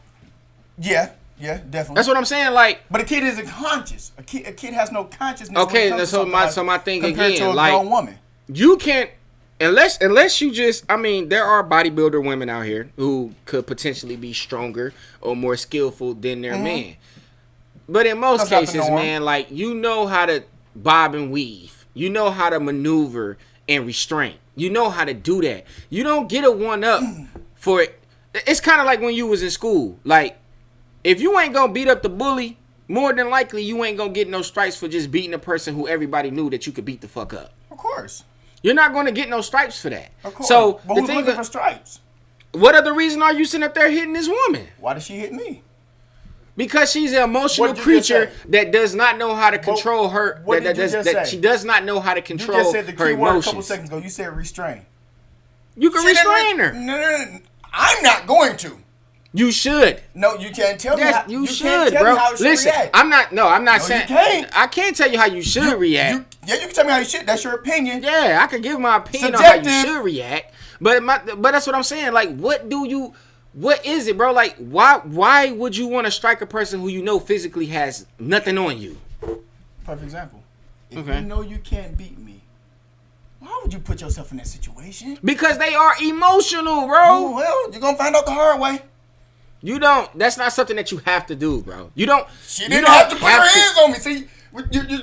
Yeah, definitely. That's what I'm saying. Like, But a kid isn't conscious. A kid has no consciousness. when okay, it comes to so something my like so my thing compared again, to a like grown woman. you can't unless you just. I mean, there are bodybuilder women out here who could potentially be stronger or more skillful than their man. But in most That's not the cases, norm. man, like you know how to bob and weave. You know how to maneuver and restrain. You know how to do that. You don't get a 1-up for it. It's kind of like when you was in school. Like, if you ain't gonna beat up the bully, more than likely you ain't gonna get no stripes for just beating a person who everybody knew that you could beat the fuck up. Of course. You're not gonna get no stripes for that. Of course. So but the who's thing, looking for stripes? what other reason are you sitting up there hitting this woman? Why did she hit me? Because she's an emotional What did you just creature say? that does not know how to control her. what That, did you that, just that say? she does not know how to You control just said the her key word a couple emotions. seconds ago. You said restrain. You can She didn't restrain her. No. I'm not going to. You should. No, you can't tell me. Yes, How, you can't should, tell bro. me how she Listen, react. I'm not you saying. can't. I can't tell you how you should react. You can tell me how you should. That's your opinion. Yeah, I can give my opinion on how you Subjective. should react. But that's what I'm saying. Like, what is it, bro? Like, why would you want to strike a person who you know physically has nothing on you? Perfect example. If Okay. you know you can't beat me, why would you put yourself in that situation? Because they are emotional, Oh, bro. well, you're going to find out the hard way. You don't. That's not something that you have to do, bro. You don't. She you didn't don't have to put her hands on me. See,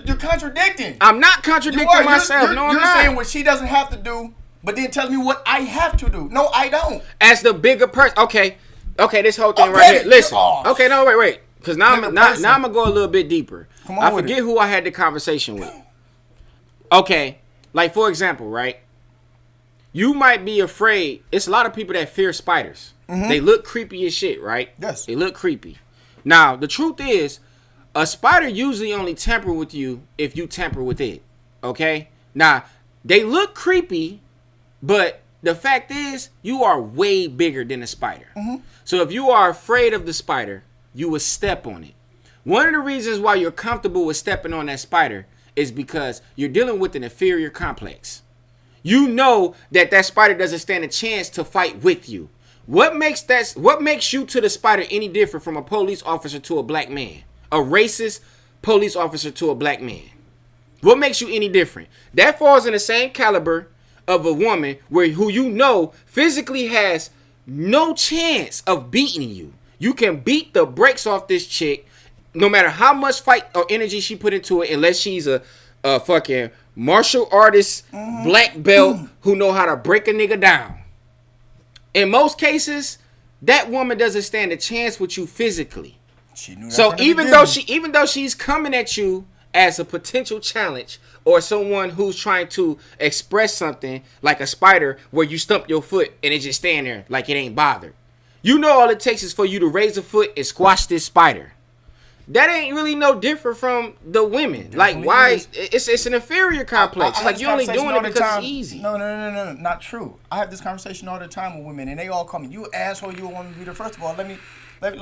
you're contradicting. I'm not You contradicting are. myself. No, I'm you're not. saying what she doesn't have to do, but then telling me what I have to do. No, I don't. As the bigger person. Okay, this whole thing Oh, right here. Betty, Listen. you're off. Okay, no, wait. Because now Bigger I'm now person. I'm gonna go a little bit deeper. Come on I with forget it. who I had the conversation with. Okay, like for example, right? You might be afraid. It's a lot of people that fear spiders. They look creepy as shit, right? Yes. They look creepy. Now, the truth is, a spider usually only tamper with you if you tamper with it. Okay? Now, they look creepy, but the fact is, you are way bigger than a spider. So if you are afraid of the spider, you will step on it. One of the reasons why you're comfortable with stepping on that spider is because you're dealing with an inferior complex. You know that spider doesn't stand a chance to fight with you. What makes you to the spider any different from a police officer to a black man? A racist police officer to a black man? What makes you any different? That falls in the same caliber of a woman who you know physically has no chance of beating you. You can beat the brakes off this chick no matter how much fight or energy she put into it, unless she's a fucking martial artist, black belt who know how to break a nigga down. In most cases, that woman doesn't stand a chance with you physically. She knew that So from the even though she's coming at you as a potential challenge or someone who's trying to express something like a spider where you stump your foot and it just stand there like it ain't bothered. You know all it takes is for you to raise a foot and squash this spider. That ain't really no different from the women. Like, why? It's an inferior complex. I Like, have you're only this doing it conversation all because the it's easy. time. No, not true. I have this conversation all the time with women, and they all call me, you asshole, you want me to be there. First of all, let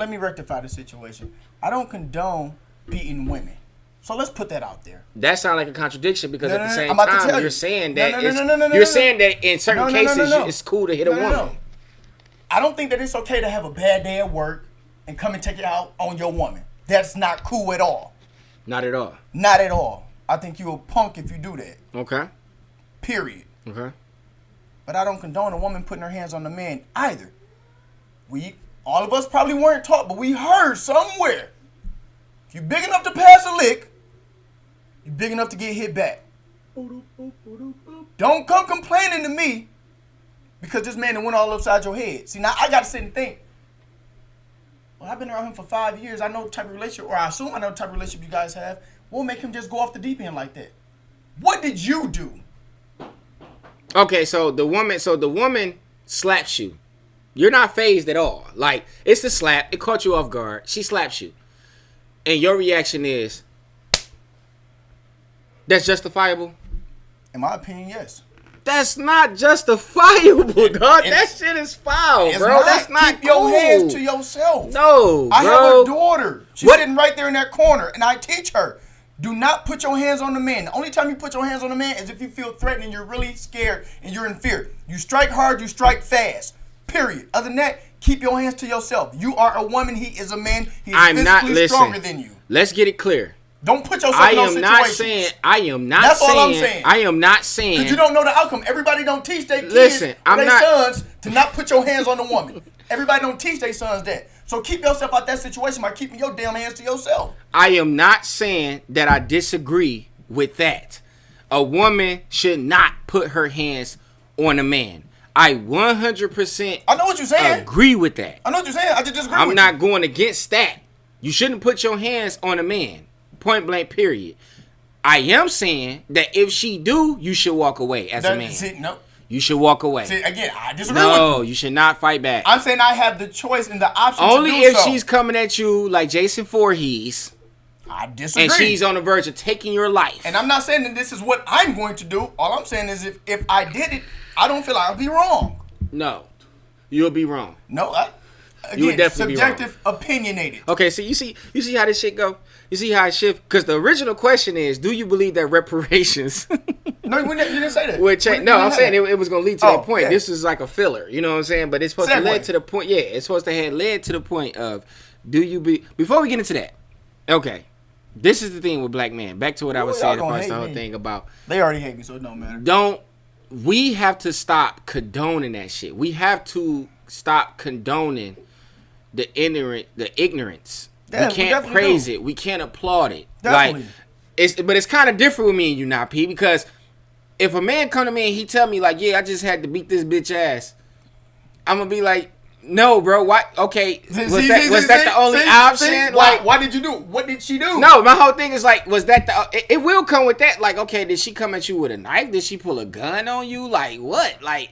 me rectify the situation. I don't condone beating women. So let's put that out there. That sounds like a contradiction because at the same I'm about to time tell you're you. saying No, that no, you're saying that in certain No. cases it's cool to hit a woman. No. I don't think that it's okay to have a bad day at work and come and take it out on your woman. That's not cool at all. Not at all. Not at all. I think you're a punk if you do that. Okay. Period. Okay. But I don't condone a woman putting her hands on the man either. all of us probably weren't taught, but we heard somewhere. If you're big enough to pass a lick, you're big enough to get hit back. Don't come complaining to me because this man went all upside your head. See, now I got to sit and think, well, I've been around him for 5 years. I know the type of relationship, or I assume I know the type of relationship you guys have. What will make him just go off the deep end like that? What did you do? Okay, so the woman slaps you. You're not phased at all. Like, it's a slap. It caught you off guard. She slaps you. And your reaction is, that's justifiable? In my opinion, yes. That's not justifiable, dog. That shit is foul, bro. That's not Keep cool. your hands to yourself. No, I bro. have a daughter. She's sitting right there in that corner, and I teach her, do not put your hands on the man. The only time you put your hands on the man is if you feel threatened and you're really scared and you're in fear. You strike hard, you strike fast. Period. Other than that, keep your hands to yourself. You are a woman. He is a man. He is physically stronger than you. Let's get it clear. Don't put yourself in those situations. I am not That's saying. all I'm saying. I am not saying. Because you don't know the outcome. Everybody don't teach their kids or their sons to not put your hands on the woman. Everybody don't teach their sons that. So keep yourself out that situation by keeping your damn hands to yourself. I am not saying that I disagree with that. A woman should not put her hands on a man. I 100% I know what you're saying. agree with that. I know what you're saying. I just disagree with you. I'm not going against that. You shouldn't put your hands on a man. Point blank, period. I am saying that if she do, you should walk away as a man. See, no. You should walk away. See, again, I disagree with you. No, you should not fight back. I'm saying I have the choice and the option Only to do if so. she's coming at you like Jason Voorhees. I disagree. And she's on the verge of taking your life. And I'm not saying that this is what I'm going to do. All I'm saying is if I did it, I don't feel I'll be wrong. No. You'll be wrong. No, You would definitely be wrong. subjective, opinionated. Okay, so you see how this shit go? You see how it shift? Because the original question is, do you believe that reparations No, you didn't say that. would change? No, I'm saying it was going to lead to that point. Yeah. This is like a filler. You know what I'm saying? But it's supposed to lead to the point. Yeah, it's supposed to have led to the point of, before we get into that, okay, this is the thing with black men. Back to what I was saying first, the whole thing about. They already hate me, so it don't matter. We have to stop condoning that shit. We have to stop condoning the ignorance. Yeah, we can't praise it. We can't applaud it. Definitely. But it's kind of different with me and you now, P, because if a man come to me and he tell me like, yeah, I just had to beat this bitch ass, I'm gonna be like, no, bro. Why? Okay, was that the only option? Why did you do? What did she do? No, my whole thing is like, was that it will come with that. Like, okay, did she come at you with a knife? Did she pull a gun on you? Like, what? Like,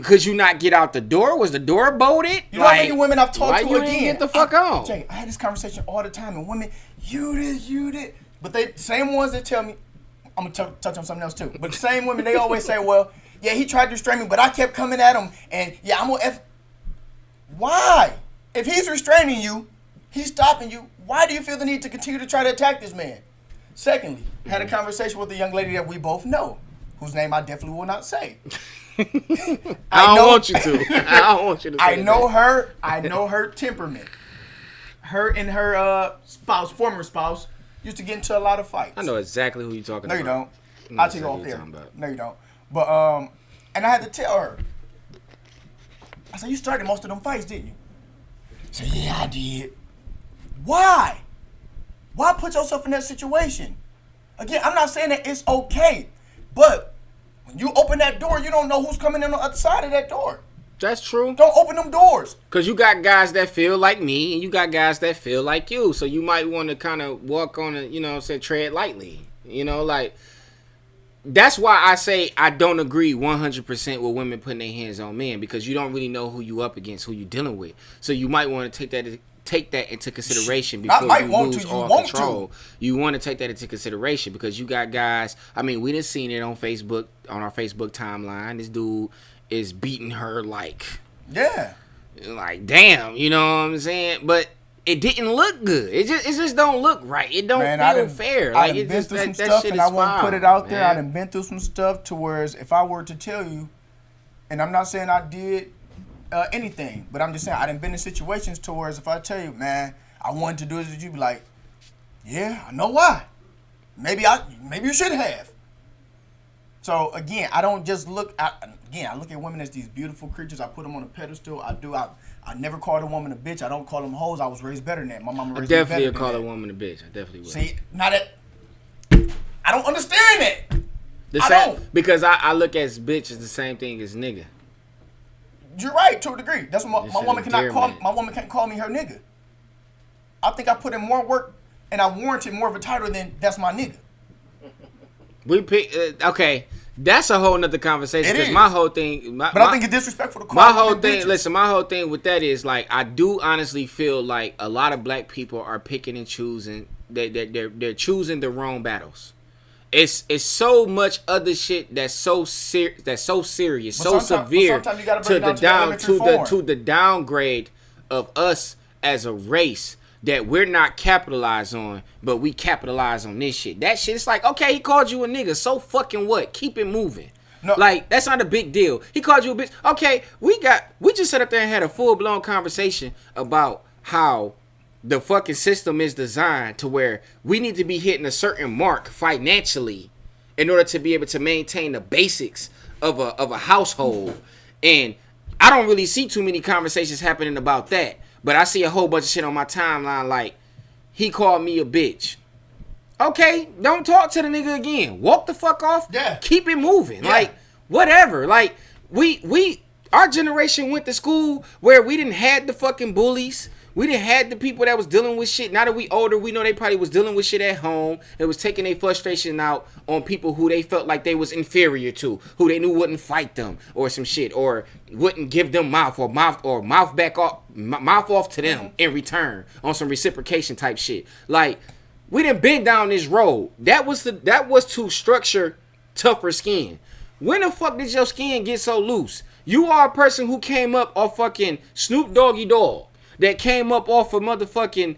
could you not get out the door? Was the door bolted? You know how many women I've talked to you again? Didn't get the fuck on? Jay, I had this conversation all the time, and women, you did. But they same ones that tell me, I'm gonna touch on something else too. But the same women, they always say, well, yeah, he tried to restrain me, but I kept coming at him, and yeah, I'm gonna F. Why? If he's restraining you, he's stopping you. Why do you feel the need to continue to try to attack this man? Secondly, had a conversation with a young lady that we both know, whose name I definitely will not say. I don't want you to. I don't want you to. I know her. I know her temperament. Her and her former spouse, used to get into a lot of fights. I know exactly who you're talking about. No, you don't. I'll take you off there. No, you don't. But and I had to tell her. I said, you started most of them fights, didn't you? She said, yeah, I did. Why? Why put yourself in that situation? Again, I'm not saying that it's okay, but when you open that door, you don't know who's coming in on the other side of that door. That's true. Don't open them doors. Because you got guys that feel like me, and you got guys that feel like you. So you might want to kind of walk on it, tread lightly. That's why I say I don't agree 100% with women putting their hands on men, because you don't really know who you up against, who you dealing with. So you might want to take that into consideration before you lose all control. You want to take that into consideration because you got guys. I mean, we done seen it on Facebook, on our Facebook timeline. This dude is beating her like damn, you know what I'm saying? But it didn't look good. It just don't look right. It don't feel fair. I done been through some stuff, and I won't put it out there. I done been through some stuff to where if I were to tell you, and I'm not saying I did anything, but I'm just saying I done been in situations to where if I tell you, man, I wanted to do this, you'd be like, yeah, I know why. Maybe you should have. So again, I don't just look. I look at women as these beautiful creatures. I put them on a pedestal. I never called a woman a bitch. I don't call them hoes. I was raised better than that. My mama raised me better than that. Definitely call a woman a bitch. I definitely would. See, now that I don't understand that. I don't. Because I look at bitch as the same thing as nigga. You're right to a degree. That's what my woman cannot call. My woman can't call me her nigga. I think I put in more work and I warranted more of a title than that's my nigga. We pick okay. That's a whole nother conversation. Because my whole thing, but I think it's disrespectful to call my whole thing. Bitches. Listen, my whole thing with that is like I do honestly feel like a lot of black people are picking and choosing. They're choosing the wrong battles. It's so much other shit that's so serious, so severe to the downgrade of us as a race that we're not capitalized on, but we capitalize on this shit. That shit, it's like, okay, he called you a nigga, so fucking what? Keep it moving. No. Like, that's not a big deal. He called you a bitch. Okay, we just sat up there and had a full-blown conversation about how the fucking system is designed to where we need to be hitting a certain mark financially in order to be able to maintain the basics of a household. And I don't really see too many conversations happening about that. But I see a whole bunch of shit on my timeline like, he called me a bitch. Okay, don't talk to the nigga again. Walk the fuck off. Yeah. Keep it moving. Yeah. Like, whatever. Like, our generation went to school where we didn't have the fucking bullies. We didn't have the people that was dealing with shit. Now that we older, we know they probably was dealing with shit at home. It was taking their frustration out on people who they felt like they was inferior to, who they knew wouldn't fight them or some shit, or wouldn't give them mouth off to them in return on some reciprocation type shit. Like, we done been down this road. That was to structure tougher skin. When the fuck did your skin get so loose? You are a person who came up off fucking Snoop Doggy Dogg. That came up off of motherfucking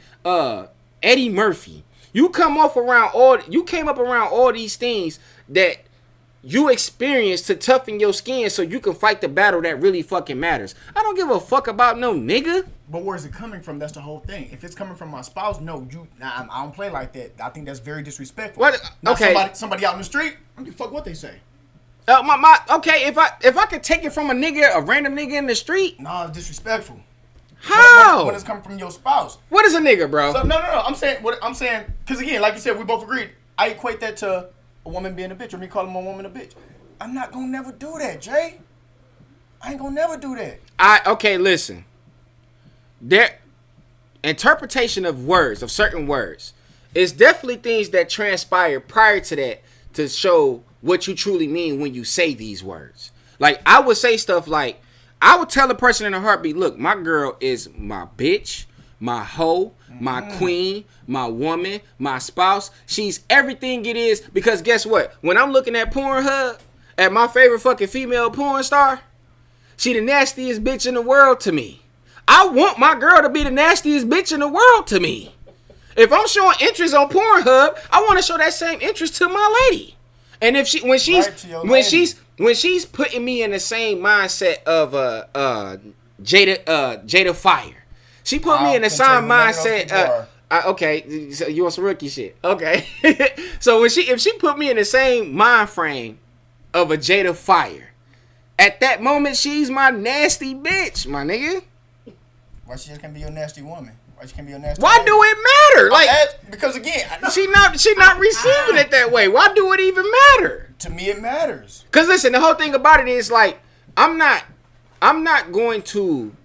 Eddie Murphy. You came up around all these things that you experienced to toughen your skin so you can fight the battle that really fucking matters. I don't give a fuck about no nigga. But where's it coming from? That's the whole thing. If it's coming from my spouse, no, I don't play like that. I think that's very disrespectful. What? Okay. Somebody out in the street, I don't give a fuck what they say. Okay, if I could take it from a random nigga in the street. No, it's disrespectful. How? When it's coming from your spouse. What is a nigga, bro? So, no. I'm saying, because again, like you said, we both agreed. I equate that to a woman being a bitch or me calling a woman a bitch. I'm not gonna never do that, Jay. I ain't gonna never do that. Okay, listen. Their interpretation of words, of certain words, is definitely things that transpire prior to that to show what you truly mean when you say these words. Like, I would say stuff like, I would tell a person in a heartbeat, look, my girl is my bitch, my hoe, my queen, my woman, my spouse. She's everything it is, because guess what? When I'm looking at Pornhub, at my favorite fucking female porn star, she the nastiest bitch in the world to me. I want my girl to be the nastiest bitch in the world to me. If I'm showing interest on Pornhub, I want to show that same interest to my lady. And if when she's putting me in the same mindset of Jada Fire, she put me in the same mindset. Okay, so you want some rookie shit? Okay, so if she put me in the same mind frame of a Jada Fire, at that moment she's my nasty bitch, my nigga. Why she just can't be your nasty woman? Why she can't be your nasty? Why do it matter? Like, because again, she not receiving it that way. Why do it even matter? To me, it matters. Cause listen, the whole thing about it is like, I'm not going to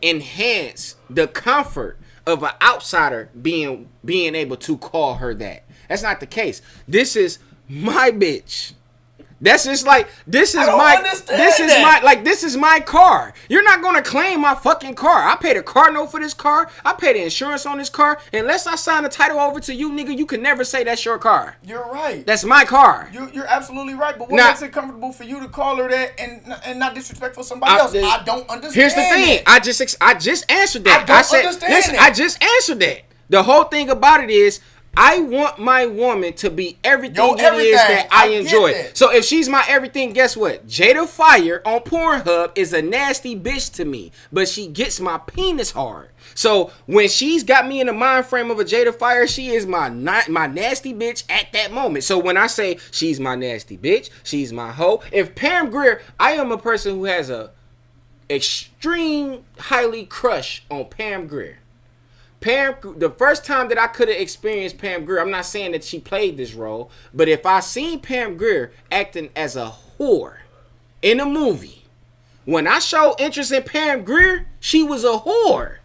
enhance the comfort of an outsider being able to call her that. That's not the case. This is my bitch. That's just like, this is my car. You're not gonna claim my fucking car. I paid a car note for this car. I paid the insurance on this car. Unless I sign the title over to you, nigga, you can never say that's your car. You're right. That's my car. You're absolutely right. But what makes it comfortable for you to call her that and not disrespectful somebody else? I don't understand. Here's the thing. I just answered that. I don't understand. Listen, I just answered that. The whole thing about it is, I want my woman to be everything Yo, it is everything. that I I get enjoy. that. So if she's my everything, guess what? Jada Fire on Pornhub is a nasty bitch to me, but she gets my penis hard. So when she's got me in the mind frame of a Jada Fire, she is my nasty bitch at that moment. So when I say she's my nasty bitch, she's my hoe. If Pam Grier, I am a person who has a extreme highly crush on Pam Grier. The first time that I could have experienced Pam Grier, I'm not saying that she played this role, but if I seen Pam Grier acting as a whore in a movie, when I showed interest in Pam Grier, she was a whore.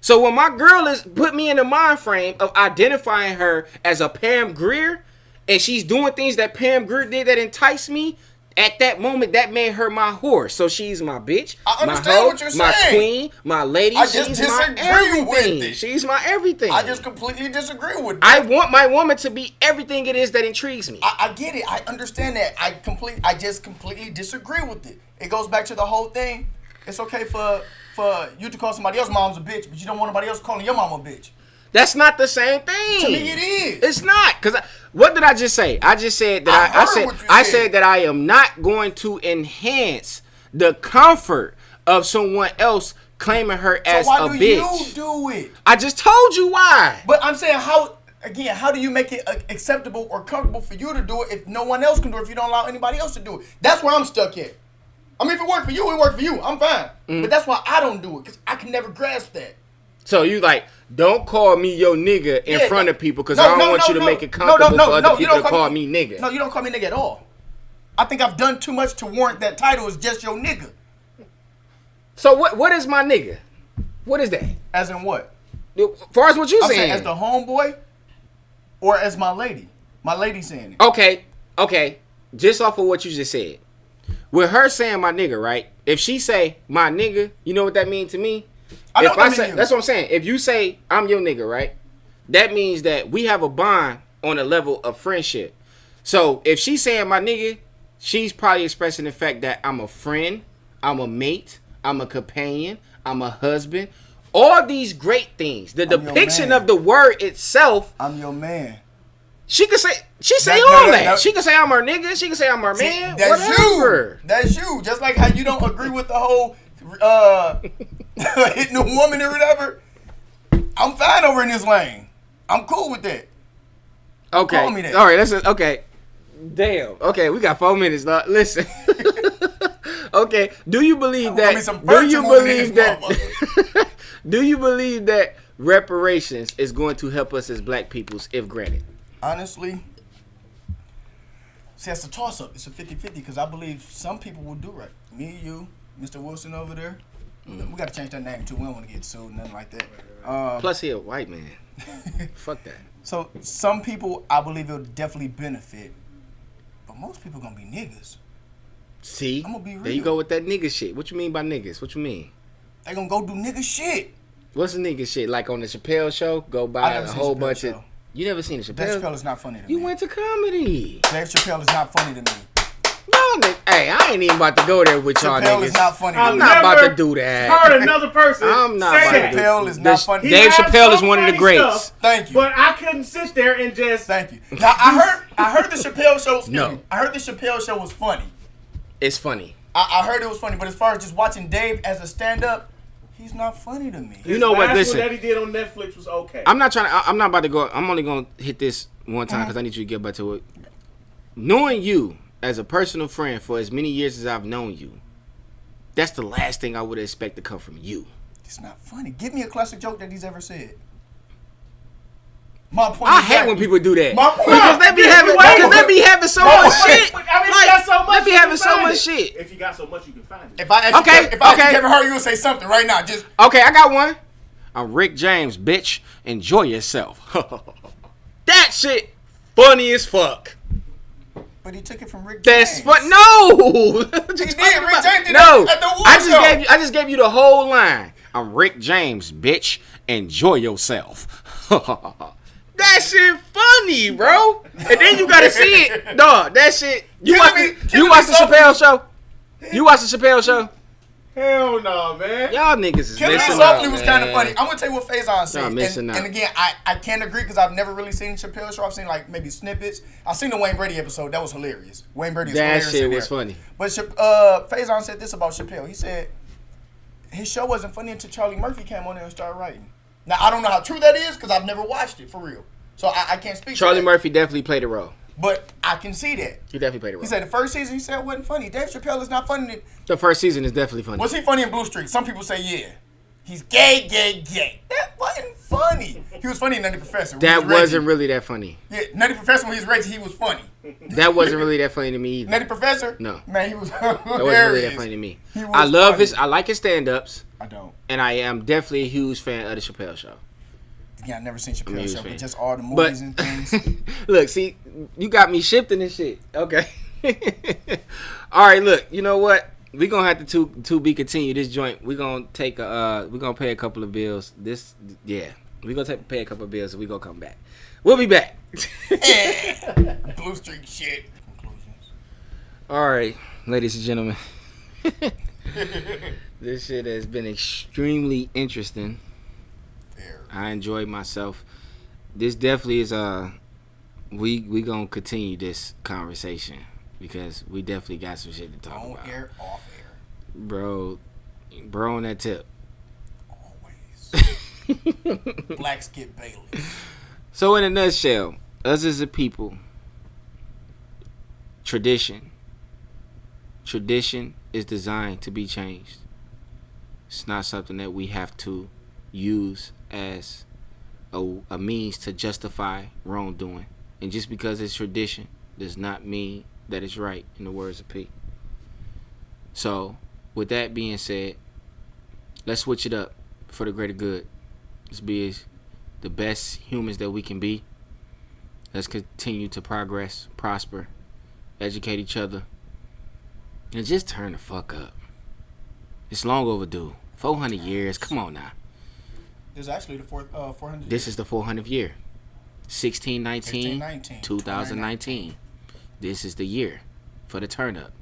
So when my girl is put me in the mind frame of identifying her as a Pam Grier, and she's doing things that Pam Grier did that entice me, at that moment, that made her my whore. So she's my bitch, I my understand hoe, what you're my saying. queen, my lady. I just She's my disagree with everything. it. She's my everything. I just completely disagree with I that. want my woman to be everything it is that intrigues me. I get it. I understand that. I just completely disagree with it. It goes back to the whole thing. It's okay for you to call somebody else's mom's a bitch, but you don't want nobody else calling your mom a bitch. That's not the same thing. To me, it is. It's not. Because what did I just say? I just said that I said that I am not going to enhance the comfort of someone else claiming her as why a do bitch. you do it? I just told you why. But I'm saying how do you make it acceptable or comfortable for you to do it if no one else can do it, if you don't allow anybody else to do it? That's where I'm stuck at. I mean, if it worked for you, it worked for you. I'm fine. But that's why I don't do it, because I can never grasp that. So you like, don't call me your nigga in front of people because I don't want you to make it comfortable for other people to call me nigga. No, you don't call me nigga at all. I think I've done too much to warrant that title as just your nigga. So what is my nigga? What is that? As in what? As far as what you I'm saying. saying as the homeboy or as my lady? My lady saying it. Okay. Just off of what you just said. With her saying my nigga, right? If she say my nigga, you know what that means to me? I know If what I that say, means. that's what I'm saying. If you say I'm your nigga, right? That means that we have a bond on a level of friendship. So if she's saying my nigga, she's probably expressing the fact that I'm a friend, I'm a mate, I'm a companion, I'm a husband. All these great things. The depiction man. of the word itself. I'm your man. She could say That- She could say I'm her nigga. She could say I'm her man. That's Whatever. you. That's you. Just like how you don't agree with the whole hitting a woman or whatever. I'm fine over in this lane. I'm cool with that. Okay. Call me that. All right. Okay. Damn. Okay. We got 4 minutes. Listen. Okay. Do you believe that? me some virtue moving in this motherfucker. Do you believe that reparations is going to help us as black peoples if granted? Honestly, see, that's a toss-up. It's a 50-50 because I believe some people will do right. Me, you, Mr. Wilson over there. We got to change that name too. We don't want to get sued, nothing like that. Plus, he a white man. Fuck that. So some people, I believe it'll definitely benefit, but most people gonna be niggas. See, I'ma be there you real. go with that nigga shit. What you mean by niggas? What you mean? They gonna go do nigga shit. What's the nigga shit? Like on the Chappelle show, go I buy never a seen whole Chappelle bunch of. show. You never seen a Dave Chappelle? Chappelle is not funny to You me. went to comedy. Dave Chappelle is not funny to me. Y'all niggas, hey, I ain't even about to go there with y'all Chappelle niggas. is not funny to I'm me. not about to Never do that. Heard another person I'm not say about that. to do Chappelle is not funny. Dave has Chappelle is some one of the funny greats. stuff, Thank you. But I couldn't sit there and just. Thank you. Now I heard the Chappelle show. Excuse No. me. I heard the Chappelle show was funny. It's funny. I heard it was funny, but as far as just watching Dave as a stand-up, he's not funny to me. You know what? Last Listen, one that he did on Netflix was okay. I'm not trying to. I'm not about to go. I'm only gonna hit this one time because I need you to get back to it. Knowing you as a personal friend for as many years as I've known you, that's the last thing I would expect to come from you. It's not funny. Give me a classic joke that he's ever said. My point. I is hate that- when people do that My point. because they be having so My much point- shit. I mean, Like, you got so much. they be you having can so find much it. shit. If you got so much, you can find it. If I ask Okay, you, if I ask okay. you Kevin Hart, you would say something right now. Just Okay, I got one. I'm Rick James, bitch. Enjoy yourself. That shit funny as fuck. but he took it from Rick That's James. fun. No, He did. Rick James did no. that at the award I just show. I just gave you the whole line. I'm Rick James, bitch. Enjoy yourself. That shit funny, bro. And then you gotta see it, dog. That shit. You watch the Chappelle show? You watch the Chappelle show? Hell no, man. Y'all niggas is Killing Me missing Softly out, was kind of man. funny. I'm gonna tell you what Faison said. Y'all missing out. And again, I can't agree because I've never really seen Chappelle Show. I've seen like maybe snippets. I've seen the Wayne Brady episode. That was hilarious. Wayne Brady is That hilarious. shit in was there. funny. But Faison said this about Chappelle. He said his show wasn't funny until Charlie Murphy came on there and started writing. Now I don't know how true that is because I've never watched it for real. So I can't speak. Charlie to that. Murphy definitely played a role. But I can see that. He definitely played a role. He said the first season he said it wasn't funny. Dave Chappelle is not funny. The first season is definitely funny. Was he funny in Blue Streak? Some people say yeah. He's gay. That wasn't funny. He was funny in Nutty Professor. when he That was Reggie. wasn't really that funny. Yeah, Nutty Professor when he was Reggie, he was funny. That wasn't really that funny to me either. Nutty Professor? No. Man, he was That wasn't hilarious. really that funny to me. He was I love funny. I like his stand-ups, I don't. and I am definitely a huge fan of the Chappelle Show. Yeah, I've never seen I'm a Chappelle huge Show, fan. but just all the But movies and things. look, see, you got me shifting this shit. Okay. All right, look, you know what? We gonna have to be continued this joint. We gonna take we gonna pay a couple of bills. We gonna pay a couple of bills and we gonna come back. We'll be back. Blue Streak shit. Conclusions. All right, ladies and gentlemen. This shit has been extremely interesting. There. I enjoyed myself. This definitely is we gonna continue this conversation because we definitely got some shit to talk On about. air, off air. Bro on that tip. Always. Blacks get Bailey. So in a nutshell, us as a people, tradition is designed to be changed. It's not something that we have to use as a means to justify wrongdoing. And just because it's tradition does not mean that it's right, in the words of P. So, with that being said, let's switch it up for the greater good. Let's be the best humans that we can be. Let's continue to progress, prosper, educate each other, and just turn the fuck up. It's long overdue. 400 years. Come on now. This is actually the 400. This is the 400th year. 1619, 1619, 2019. This is the year for the turn up.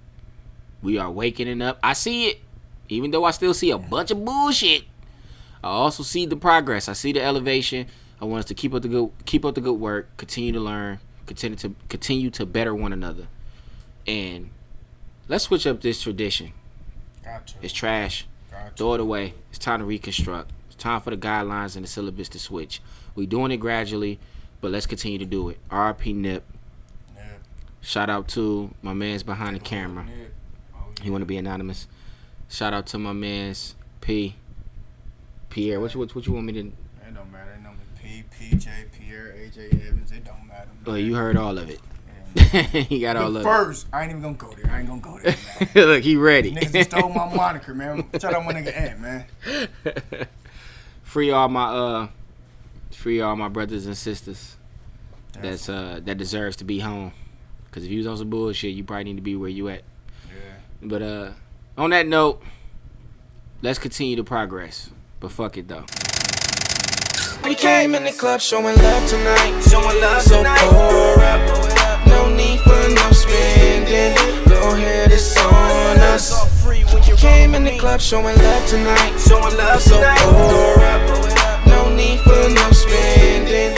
We are waking up. I see it. Even though I still see a bunch of bullshit, I also see the progress. I see the elevation. I want us to keep up the good work, continue to learn, continue to better one another. And let's switch up this tradition. Gotcha. It's trash. Gotcha. Throw it away. It's time to reconstruct. It's time for the guidelines and the syllabus to switch. We're doing it gradually, but let's continue to do it. RP Nip. Yeah. Shout out to my man's behind the camera. Yeah. He want to be anonymous. Shout out to my man's Pierre. What you want me to? It don't matter. It don't matter. PJ, Pierre, AJ Evans. It don't matter. Oh, you heard all of it. Yeah. He got all But of first, I ain't even gonna go there. I ain't gonna go there, man. it. Look, he ready. Niggas just stole my moniker, man. Shout out my nigga Ant, man. Free all my brothers and sisters that deserves to be home. Cause if you was on some bullshit, you probably need to be where you at. Yeah. But on that note, let's continue to progress. But fuck it though. We came in the club showing love tonight. Showing love so tonight. Pour up. No need for no spending. Go ahead, it's on us. We came in the club showing love tonight. Showing love so pour up. No need for no spending.